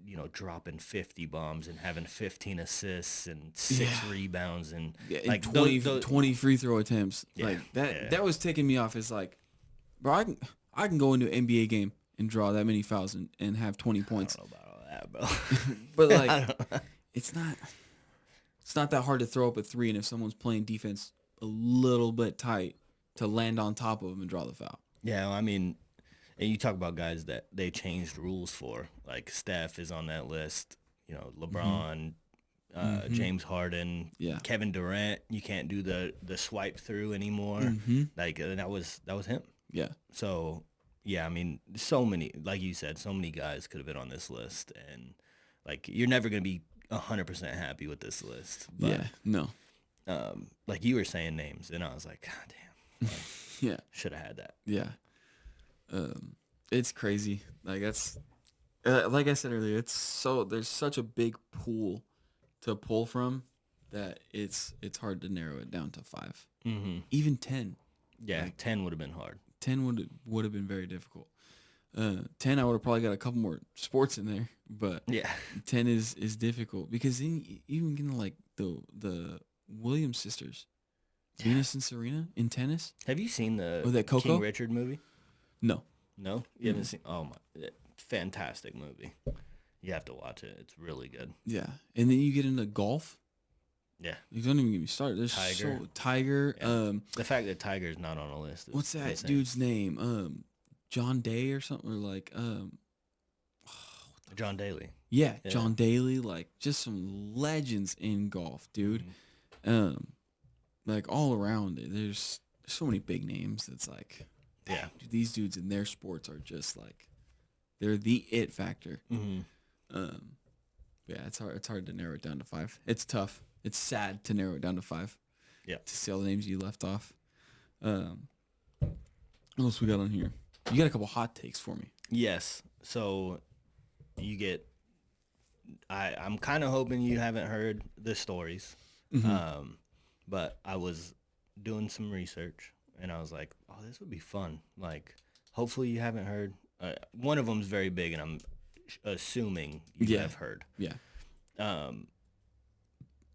you know, dropping 50 bombs and having 15 assists and 6 rebounds and like 20 free throw attempts. Yeah, like that was taking me off. It's like, bro, I can go into an NBA game and draw that many fouls and have 20 points. I don't know about all that, bro. But like it's not that hard to throw up a 3, and if someone's playing defense a little bit tight, to land on top of them and draw the foul. Yeah, I mean, and you talk about guys that they changed rules for, like Steph is on that list, you know, LeBron, James Harden, Kevin Durant. You can't do the swipe through anymore. Like that was him. Yeah. So yeah, I mean, so many, like you said, so many guys could have been on this list, and like you're never gonna be 100% happy with this list. But, yeah. No. Like you were saying names, and I was like, God damn. Like, Yeah. should have had that. Yeah. It's crazy. Like that's, like I said earlier, there's such a big pool to pull from that it's hard to narrow it down to 5. Mm-hmm. Even 10. Yeah, like, 10 would have been hard. 10 would have been very difficult. 10, I would have probably got a couple more sports in there, but yeah, 10 is difficult because then even getting like the Williams sisters, Venus and Serena in tennis. Have you seen the that Coco? King Richard movie? No. No, you haven't seen. Oh my, fantastic movie. You have to watch it. It's really good. Yeah, and then you get into golf. Yeah, You don't even get me started. There's Tiger. Yeah. The fact that Tiger's not on a list. Is What's that insane. dude's name? John Day or something, or like John Daly. Yeah, John Daly. Like just some legends in golf, dude. Mm-hmm. Like all around it. There's so many big names. It's like, yeah, dude, these dudes in their sports are just like, they're the it factor. Mm-hmm. Yeah, it's hard. It's hard to narrow it down to 5. It's tough. It's sad to narrow it down to 5. Yeah. To see all the names you left off. What else we got on here? You got a couple hot takes for me. Yes. So you get. I'm kind of hoping you haven't heard the stories, but I was doing some research and I was like, oh, this would be fun. Like, hopefully you haven't heard. One of them's very big, and I'm assuming you have heard. Yeah.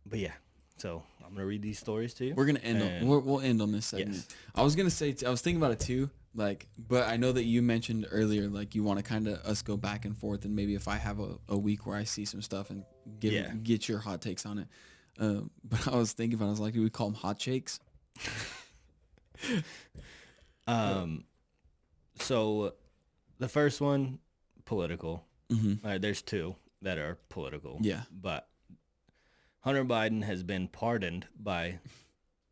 But yeah, so I'm gonna read these stories to you. We're gonna end. We'll end on this segment. Yes. I was gonna say. I was thinking about it too. Like, but I know that you mentioned earlier, like you want to kind of us go back and forth, and maybe if I have a week where I see some stuff and get your hot takes on it. But I was thinking about. I was like, do we call them hot shakes? So the first one, political. Mm-hmm. There's 2 that are political. Yeah. But Hunter Biden has been pardoned by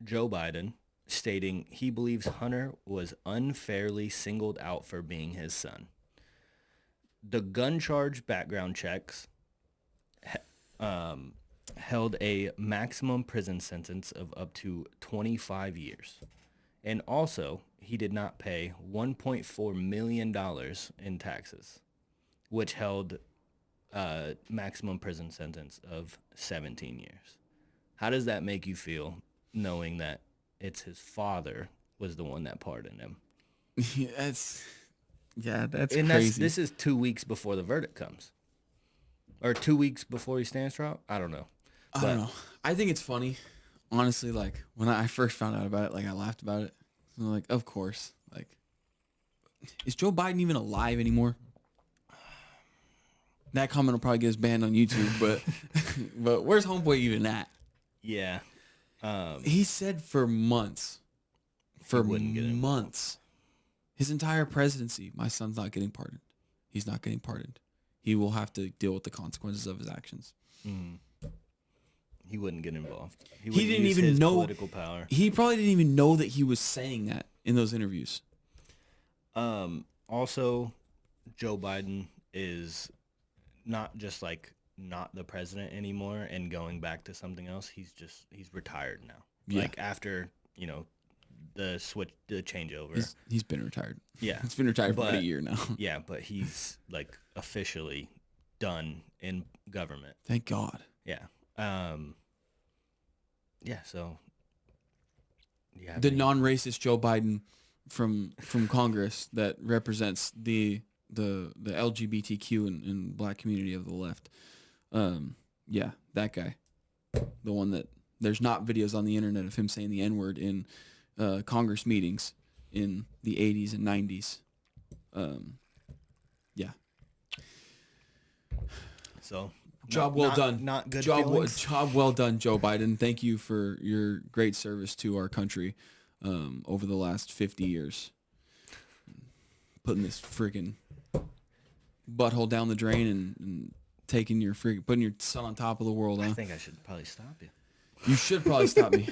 Joe Biden, stating he believes Hunter was unfairly singled out for being his son. The gun charge background checks held a maximum prison sentence of up to 25 years. And also, he did not pay $1.4 million in taxes, which held a maximum prison sentence of 17 years. How does that make you feel, knowing that it's his father was the one that pardoned him? That's crazy. This is 2 weeks before the verdict comes. Or 2 weeks before he stands trial? I don't know. I don't know. I think it's funny. Honestly, like, when I first found out about it, like, I laughed about it. I'm like, of course. Like, is Joe Biden even alive anymore? That comment will probably get us banned on YouTube, but where's homeboy even at? Yeah. He said for months, his entire presidency, my son's not getting pardoned. He's not getting pardoned. He will have to deal with the consequences of his actions. Mm. He wouldn't get involved. He didn't even know political power. He probably didn't even know that he was saying that in those interviews. Also, Joe Biden is not just like not the president anymore and going back to something else. He's retired now. Yeah. Like after, the changeover. He's been retired. Yeah. He's been retired for about a year now. Yeah, but he's like officially done in government. Thank God. Yeah. So the non-racist Joe Biden from Congress that represents the LGBTQ and black community of the left. Yeah, that guy. The one that there's not videos on the internet of him saying the N-word in Congress meetings in the 80s and 90s. Yeah. So job well done. Not good job well done, Joe Biden. Thank you for your great service to our country over the last 50 years. Putting this freaking butthole down the drain and putting your son on top of the world. Huh? I think I should probably stop you. You should probably stop me.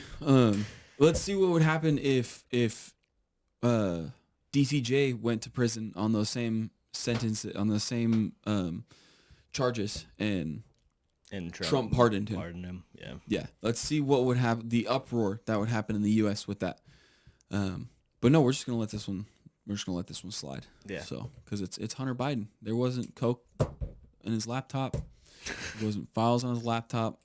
Let's see what would happen if DCJ went to prison on those same charges and Trump pardoned him. Yeah. Let's see what would happen. The uproar that would happen in the U.S. with that. But no, we're just gonna let this one. We're just gonna let this one slide. Yeah. So, because it's Hunter Biden. There wasn't coke in his laptop. There wasn't files on his laptop.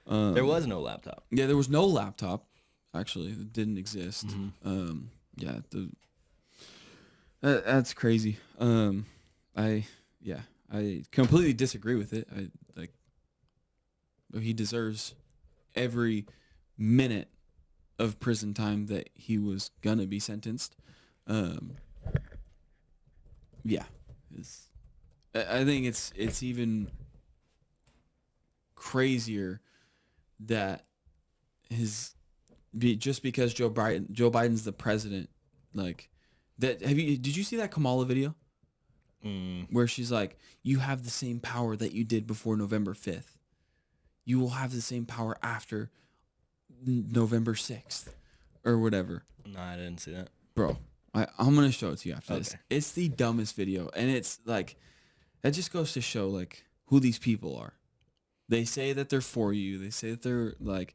There was no laptop. Yeah, there was no laptop. Actually, it didn't exist. Mm-hmm. Yeah, that's crazy. I completely disagree with it. He deserves every minute of prison time that he was gonna be sentenced. Yeah, I think it's even crazier that just because Joe Biden's the president, like that. Did you see that Kamala video? Where she's like, you have the same power that you did before November 5th. You will have the same power after November 6th or whatever. No, I didn't see that. Bro, I'm going to show it to you after this. It's the dumbest video. And it's like, that just goes to show like who these people are. They say that they're for you. They say that they're like,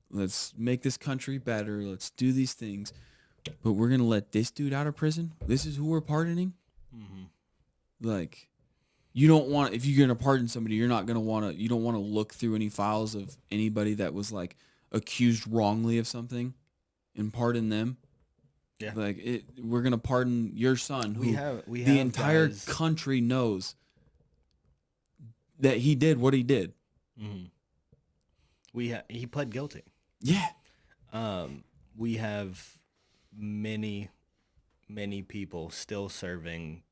let's make this country better. Let's do these things. But we're going to let this dude out of prison? This is who we're pardoning? Mm-hmm. Like, you don't want, if you're going to pardon somebody, you don't want to look through any files of anybody that was like accused wrongly of something and pardon them. Yeah. Like, we're going to pardon your son who we the have entire guys. Country knows that he did what he did. Mm-hmm. He pled guilty. Yeah. We have many people still serving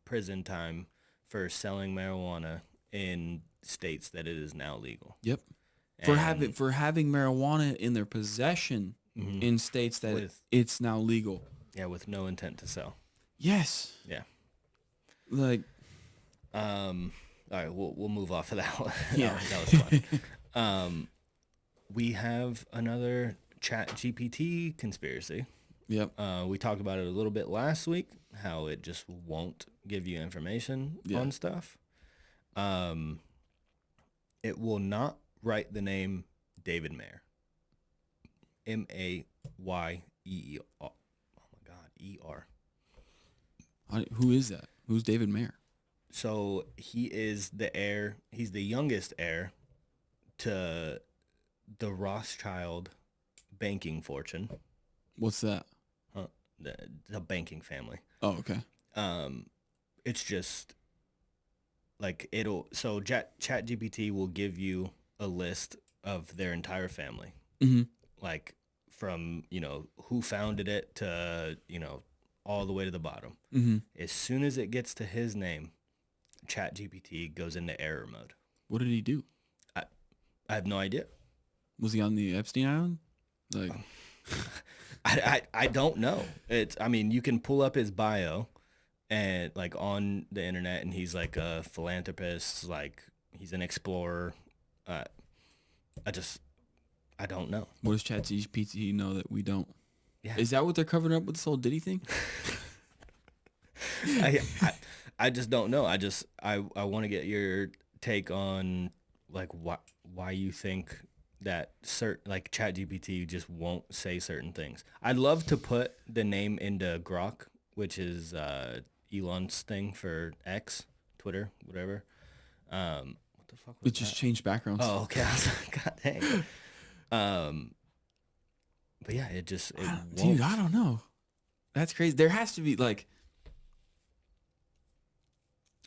prison time for selling marijuana in states that it is now legal. Yep. For having marijuana in their possession in states that it's now legal. Yeah, with no intent to sell. Yes. Yeah. Like. All right, we'll move off of that one. Yeah. That was We have another Chat GPT conspiracy. Yep. We talked about it a little bit last week, how it just won't give you information on stuff. It will not write the name David Mayer. Mayeer. Oh my God, ER. Who is that? Who's David Mayer? So he is the heir. He's the youngest heir to the Rothschild banking fortune. What's that? The banking family. Oh, okay. It's just like so ChatGPT will give you a list of their entire family. Mm-hmm. Like from, who founded it to, all the way to the bottom. Mm-hmm. As soon as it gets to his name, ChatGPT goes into error mode. What did he do? I have no idea. Was he on the Epstein Island? Like, I don't know. You can pull up his bio and like on the internet, and he's like a philanthropist, like he's an explorer. I don't know. What does ChatGPT know that we don't? Yeah. Is that what they're covering up with this whole Diddy thing? I just don't know. I want to get your take on like why you think that like ChatGPT just won't say certain things. I'd love to put the name into Grok, which is Elon's thing for X, Twitter, whatever. What the fuck was It just changed backgrounds. Oh, okay. I was like, God dang. But yeah, it won't. Dude, I don't know. That's crazy. There has to be like,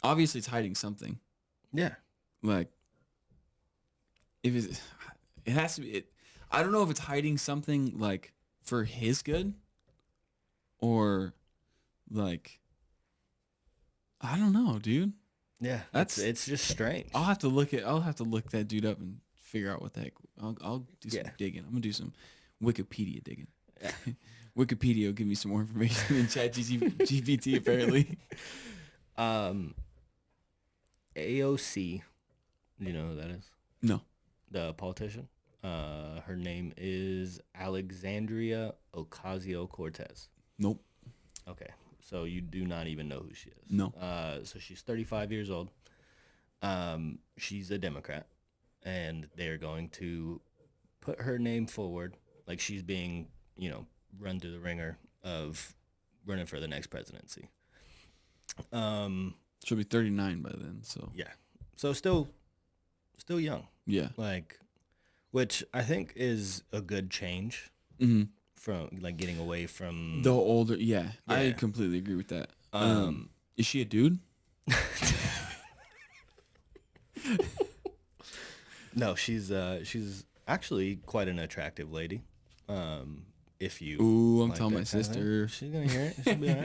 obviously it's hiding something. Yeah. Like, it has to be. I don't know if it's hiding something like for his good, or like, I don't know, dude. Yeah, it's just strange. I'll have to look that dude up and figure out what the heck. I'll do some digging. I'm gonna do some Wikipedia digging. Yeah. Wikipedia will give me some more information than ChatGPT apparently. AOC, do you know who that is? No. The politician. Her name is Alexandria Ocasio-Cortez. Nope. Okay, so you do not even know who she is. No. So she's 35 years old. She's a Democrat, and they're going to put her name forward, like she's being, run through the ringer of running for the next presidency. She'll be 39 by then, so. Yeah. So still young. Yeah. Like, which I think is a good change from like getting away from the older. Yeah, I completely agree with that. Is she a dude? No, she's actually quite an attractive lady. If you Ooh, I'm like telling my sister. She's gonna hear it. She'll be all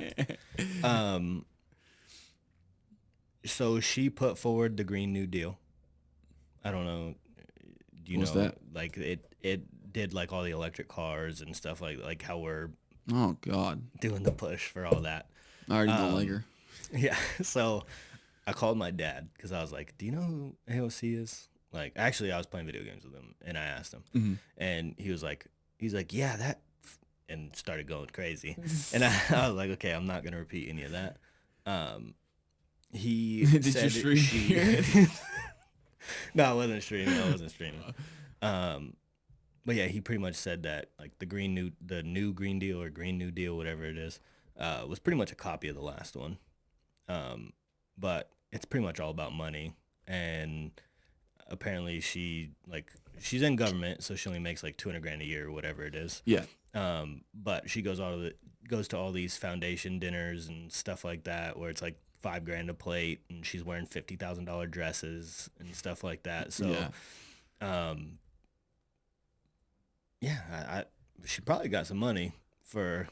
right. So she put forward the Green New Deal. I don't know. Do you What's know that? like it did like all the electric cars and stuff like how we're Oh God, doing the push for all that. I already don't like her. Yeah. So I called my dad because I was like, "Do you know who AOC is?" Like, actually, I was playing video games with him, and I asked him, and he's like, "Yeah, that," and started going crazy. And I was like, "Okay, I'm not gonna repeat any of that." He Did said you stream? No, I wasn't streaming. But yeah, he pretty much said that like the new Green Deal or Green New Deal, whatever it is, was pretty much a copy of the last one. But it's pretty much all about money, and apparently she's in government, so she only makes like $200,000 a year or whatever it is. Yeah. But she goes to all these foundation dinners and stuff like that, where it's like $5,000 a plate, and she's wearing $50,000 dresses and stuff like that. So, she probably got some money for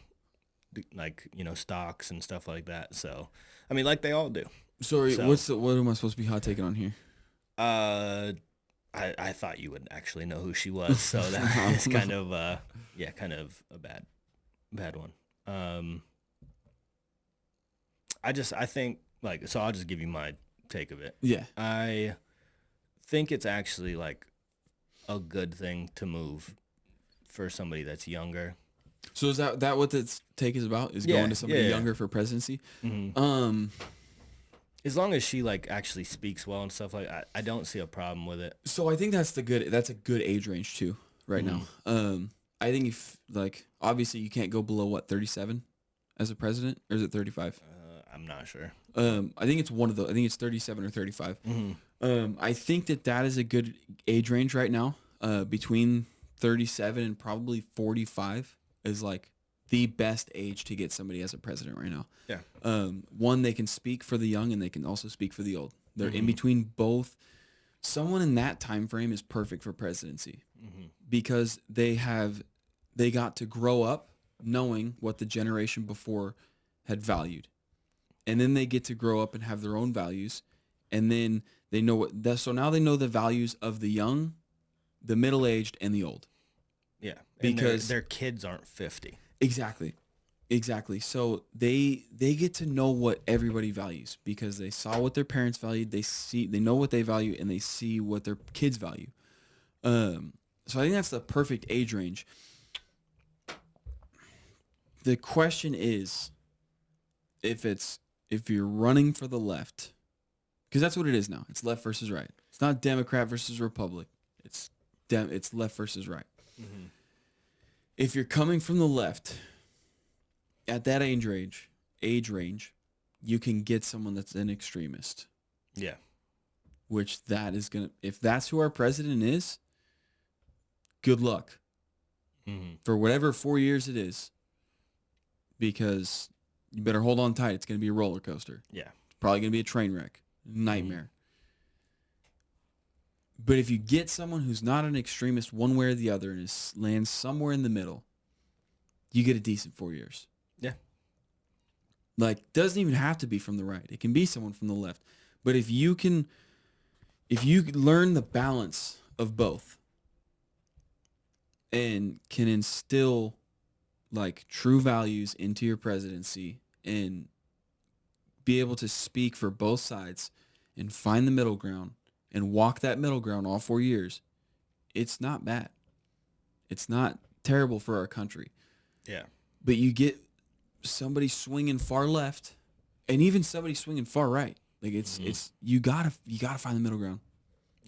like stocks and stuff like that. So, I mean, like they all do. Sorry, what am I supposed to be hot taking on here? I thought you would actually know who she was, so that is kind of a bad one. I think like, so I'll just give you my take of it. Yeah. I think it's actually like a good thing to move for somebody that's younger. So is that what this take is about? Is going to somebody younger for presidency? Mm-hmm. As long as she like actually speaks well and stuff like, I don't see a problem with it. So I think that's a good age range too right now. I think if like obviously you can't go below what 37 as a president, or is it 35? I'm not sure. I think it's one of those. I think it's 37 or 35. I think that is a good age range right now. Between 37 and probably 45 is like the best age to get somebody as a president right now. Yeah. One, they can speak for the young and they can also speak for the old. They're in between both. Someone in that time frame is perfect for presidency because they got to grow up knowing what the generation before had valued. And then they get to grow up and have their own values. And then they know so now they know the values of the young, the middle-aged, and the old. Yeah. Because their kids aren't 50. Exactly. So they get to know what everybody values because they saw what their parents valued. They know what they value, and they see what their kids value. So I think that's the perfect age range. The question is, if you're running for the left, because that's what it is now. It's left versus right. It's not Democrat versus Republic. It's left versus right. Mm-hmm. If you're coming from the left, at that age range, you can get someone that's an extremist. Yeah. Which if that's who our president is, good luck. For whatever 4 years it is, because you better hold on tight. It's going to be a roller coaster. Yeah. It's probably going to be a train wreck. Nightmare. But if you get someone who's not an extremist one way or the other and lands somewhere in the middle, you get a decent 4 years. Yeah. Like, doesn't even have to be from the right. It can be someone from the left. But if you learn the balance of both and can instill like true values into your presidency and be able to speak for both sides and find the middle ground and walk that middle ground all 4 years, it's not bad. It's not terrible for our country. Yeah. But you get somebody swinging far left and even somebody swinging far right. Like it's you gotta find the middle ground.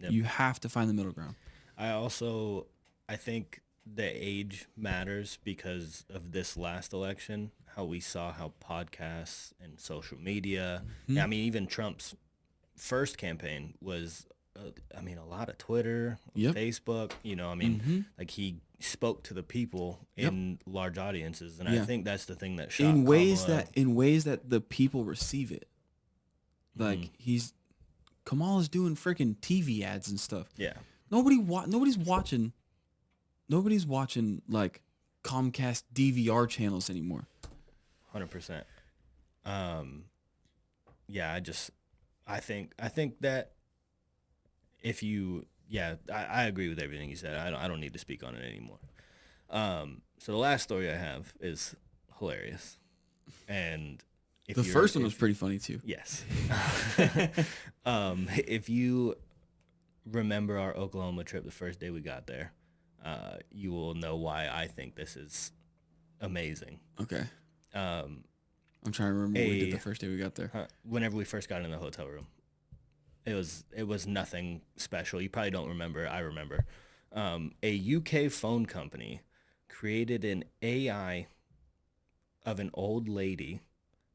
Yep. You have to find the middle ground. I think the age matters because of this last election, how we saw how podcasts and social media, I mean, even Trump's first campaign was, a lot of Twitter, Facebook, like he spoke to the people in large audiences. And I think that's the thing that shot in ways that the people receive it. Like Kamala's doing freaking TV ads and stuff. Yeah. Nobody's watching like Comcast DVR channels anymore. 100%. I think that if you, I agree with everything you said. I don't need to speak on it anymore. So the last story I have is hilarious. And the first one was pretty funny too. Yes. If you remember our Oklahoma trip, the first day we got there, you will know why I think this is amazing. Okay. I'm trying to remember what we did the first day we got there. Whenever we first got in the hotel room, it was nothing special. You probably don't remember. I remember. A UK phone company created an AI of an old lady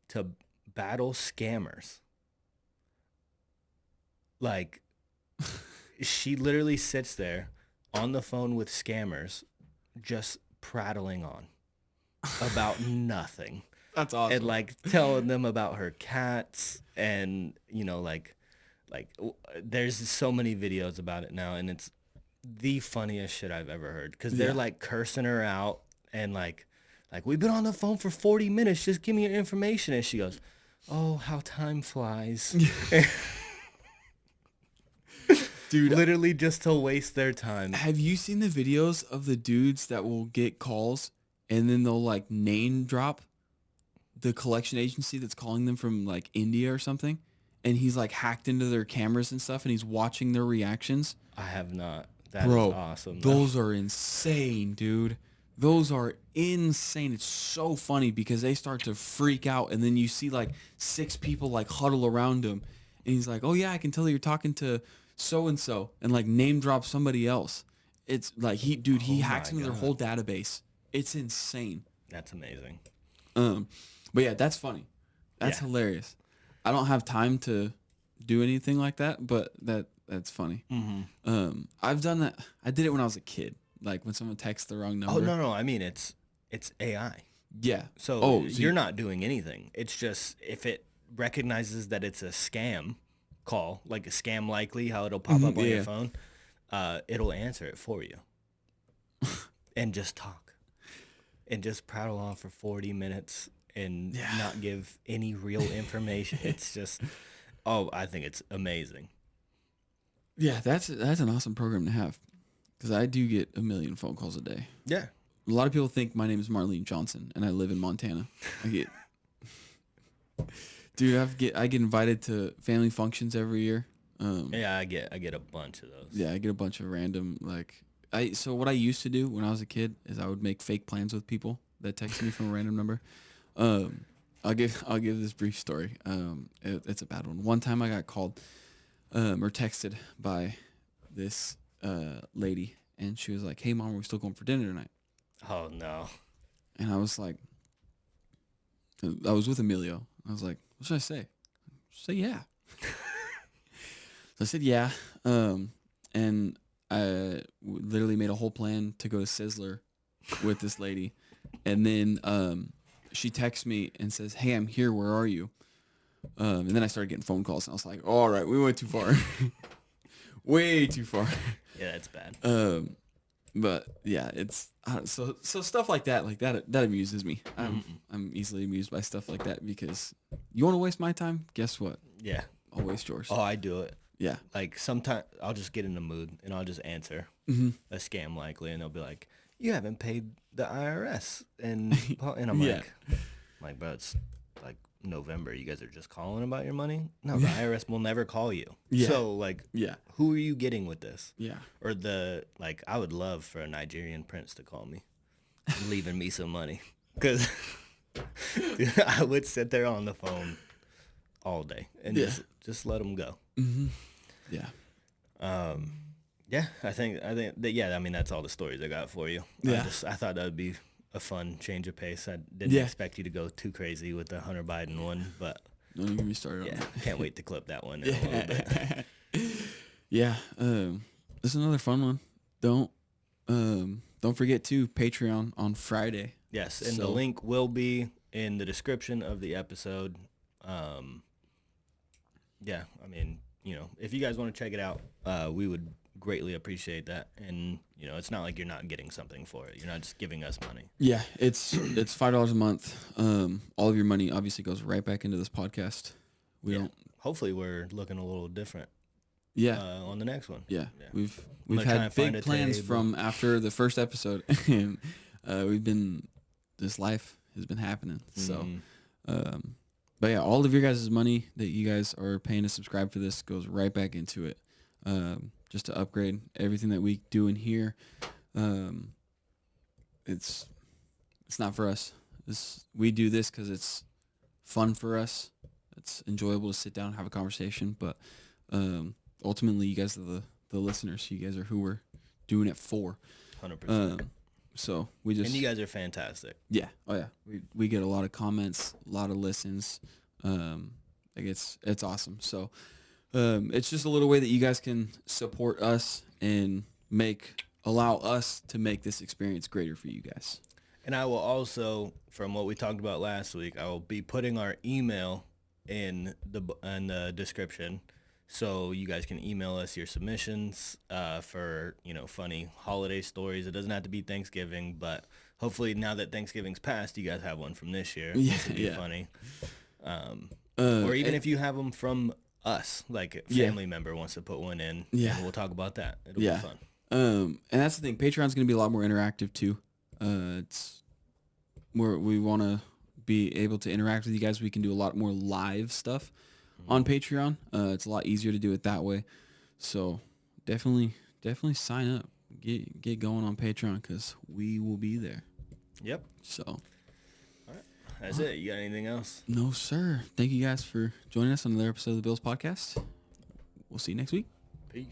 to battle scammers. Like, she literally sits there on the phone with scammers, just prattling on about nothing. That's awesome. And like telling them about her cats, and like there's so many videos about it now, and it's the funniest shit I've ever heard, because they're like cursing her out and like we've been on the phone for 40 minutes, just give me your information. And she goes, oh, how time flies. Dude, literally just to waste their time. Have you seen the videos of the dudes that will get calls and then they'll like name drop the collection agency that's calling them from like India or something, and he's like hacked into their cameras and stuff and he's watching their reactions? I have not That is awesome. Those are insane, dude. Those are insane. It's so funny because they start to freak out, and then you see like 6 people like huddle around him, and he's like, "Oh yeah, I can tell you're talking to so and so," and like name drop somebody else. It's like he hacks into their whole database. It's insane. That's amazing. But yeah, that's funny. That's hilarious. I don't have time to do anything like that, but that's funny. Mm-hmm. I've done that. I did it when I was a kid. Like when someone texts the wrong number. Oh no! I mean, it's AI. Yeah. So you're not doing anything. It's just if it recognizes that it's a scam call, like a scam likely, how it'll pop up on your phone, it'll answer it for you, and just talk, and just prattle on for 40 minutes and not give any real information. It's just, I think it's amazing. Yeah, that's an awesome program to have. Because I do get a million phone calls a day. Yeah. A lot of people think my name is Marlene Johnson, and I live in Montana. Dude, I get invited to family functions every year. I get a bunch of those. Yeah, I get a bunch of random So what I used to do when I was a kid is I would make fake plans with people that text me from a random number. I'll give this brief story. It's a bad one. One time I got called or texted by this lady, and she was like, "Hey mom, we're still going for dinner tonight." Oh no. And I was like, I was with Emilio. I was like, what should I say? Say yeah. So I said yeah. And I literally made a whole plan to go to Sizzler with this lady. And then she texts me and says, "Hey, I'm here. Where are you?" And then I started getting phone calls, and I was like, all right, we went too far. Way too far. Yeah, that's bad. But yeah, it's so stuff like that amuses me. I'm easily amused by stuff like that because you want to waste my time? Guess what? Yeah, I'll waste yours. Oh, I do it. Yeah. Like sometimes I'll just get in the mood and I'll just answer a scam likely, and they'll be like, "You haven't paid the IRS," and I'm like, bro, it's like November. You guys are just calling about your money? No, the IRS will never call you. Yeah. So who are you getting with this? Yeah. Or I would love for a Nigerian prince to call me, leaving me some money, because I would sit there on the phone all day and just let them go. Mm-hmm. Yeah. I think that, I mean, that's all the stories I got for you. Yeah. I thought that would be a fun change of pace. I didn't expect you to go too crazy with the Hunter Biden one, but don't even get me started on that. Can't wait to clip that one in a little bit. Yeah. This is another fun one. Don't forget to Patreon on Friday. Yes, and the link will be in the description of the episode. I mean, if you guys want to check it out, we would greatly appreciate that. And it's not like you're not getting something for it. You're not just giving us money. Yeah, it's $5 a month. All of your money obviously goes right back into this podcast. Hopefully we're looking a little different. Yeah. On the next one. Yeah. We've had big plans from after the first episode, and this life has been happening. So, but yeah, all of your guys' money that you guys are paying to subscribe for this goes right back into it. Just to upgrade everything that we do in here. It's not for us. We do this because it's fun for us. It's enjoyable to sit down and have a conversation. But ultimately, you guys are the listeners. You guys are who we're doing it for. 100%. So and you guys are fantastic. Yeah. Oh yeah. We get a lot of comments, a lot of listens. It's awesome. So. It's just a little way that you guys can support us and allow us to make this experience greater for you guys. And I will also, from what we talked about last week, I will be putting our email in the description, so you guys can email us your submissions for funny holiday stories. It doesn't have to be Thanksgiving, but hopefully now that Thanksgiving's passed, you guys have one from this year. Yeah, this would be funny. Or even if you have them from us, like a family member wants to put one in, and we'll talk about that. It'll be fun. And that's the thing. Patreon's going to be a lot more interactive too. It's where we want to be able to interact with you guys. We can do a lot more live stuff on Patreon. It's a lot easier to do it that way. So definitely definitely sign up. Get going on Patreon because we will be there. Yep. So. All right. That's it. You got anything else? No, sir. Thank you guys for joining us on another episode of the BILS Podcast. We'll see you next week. Peace.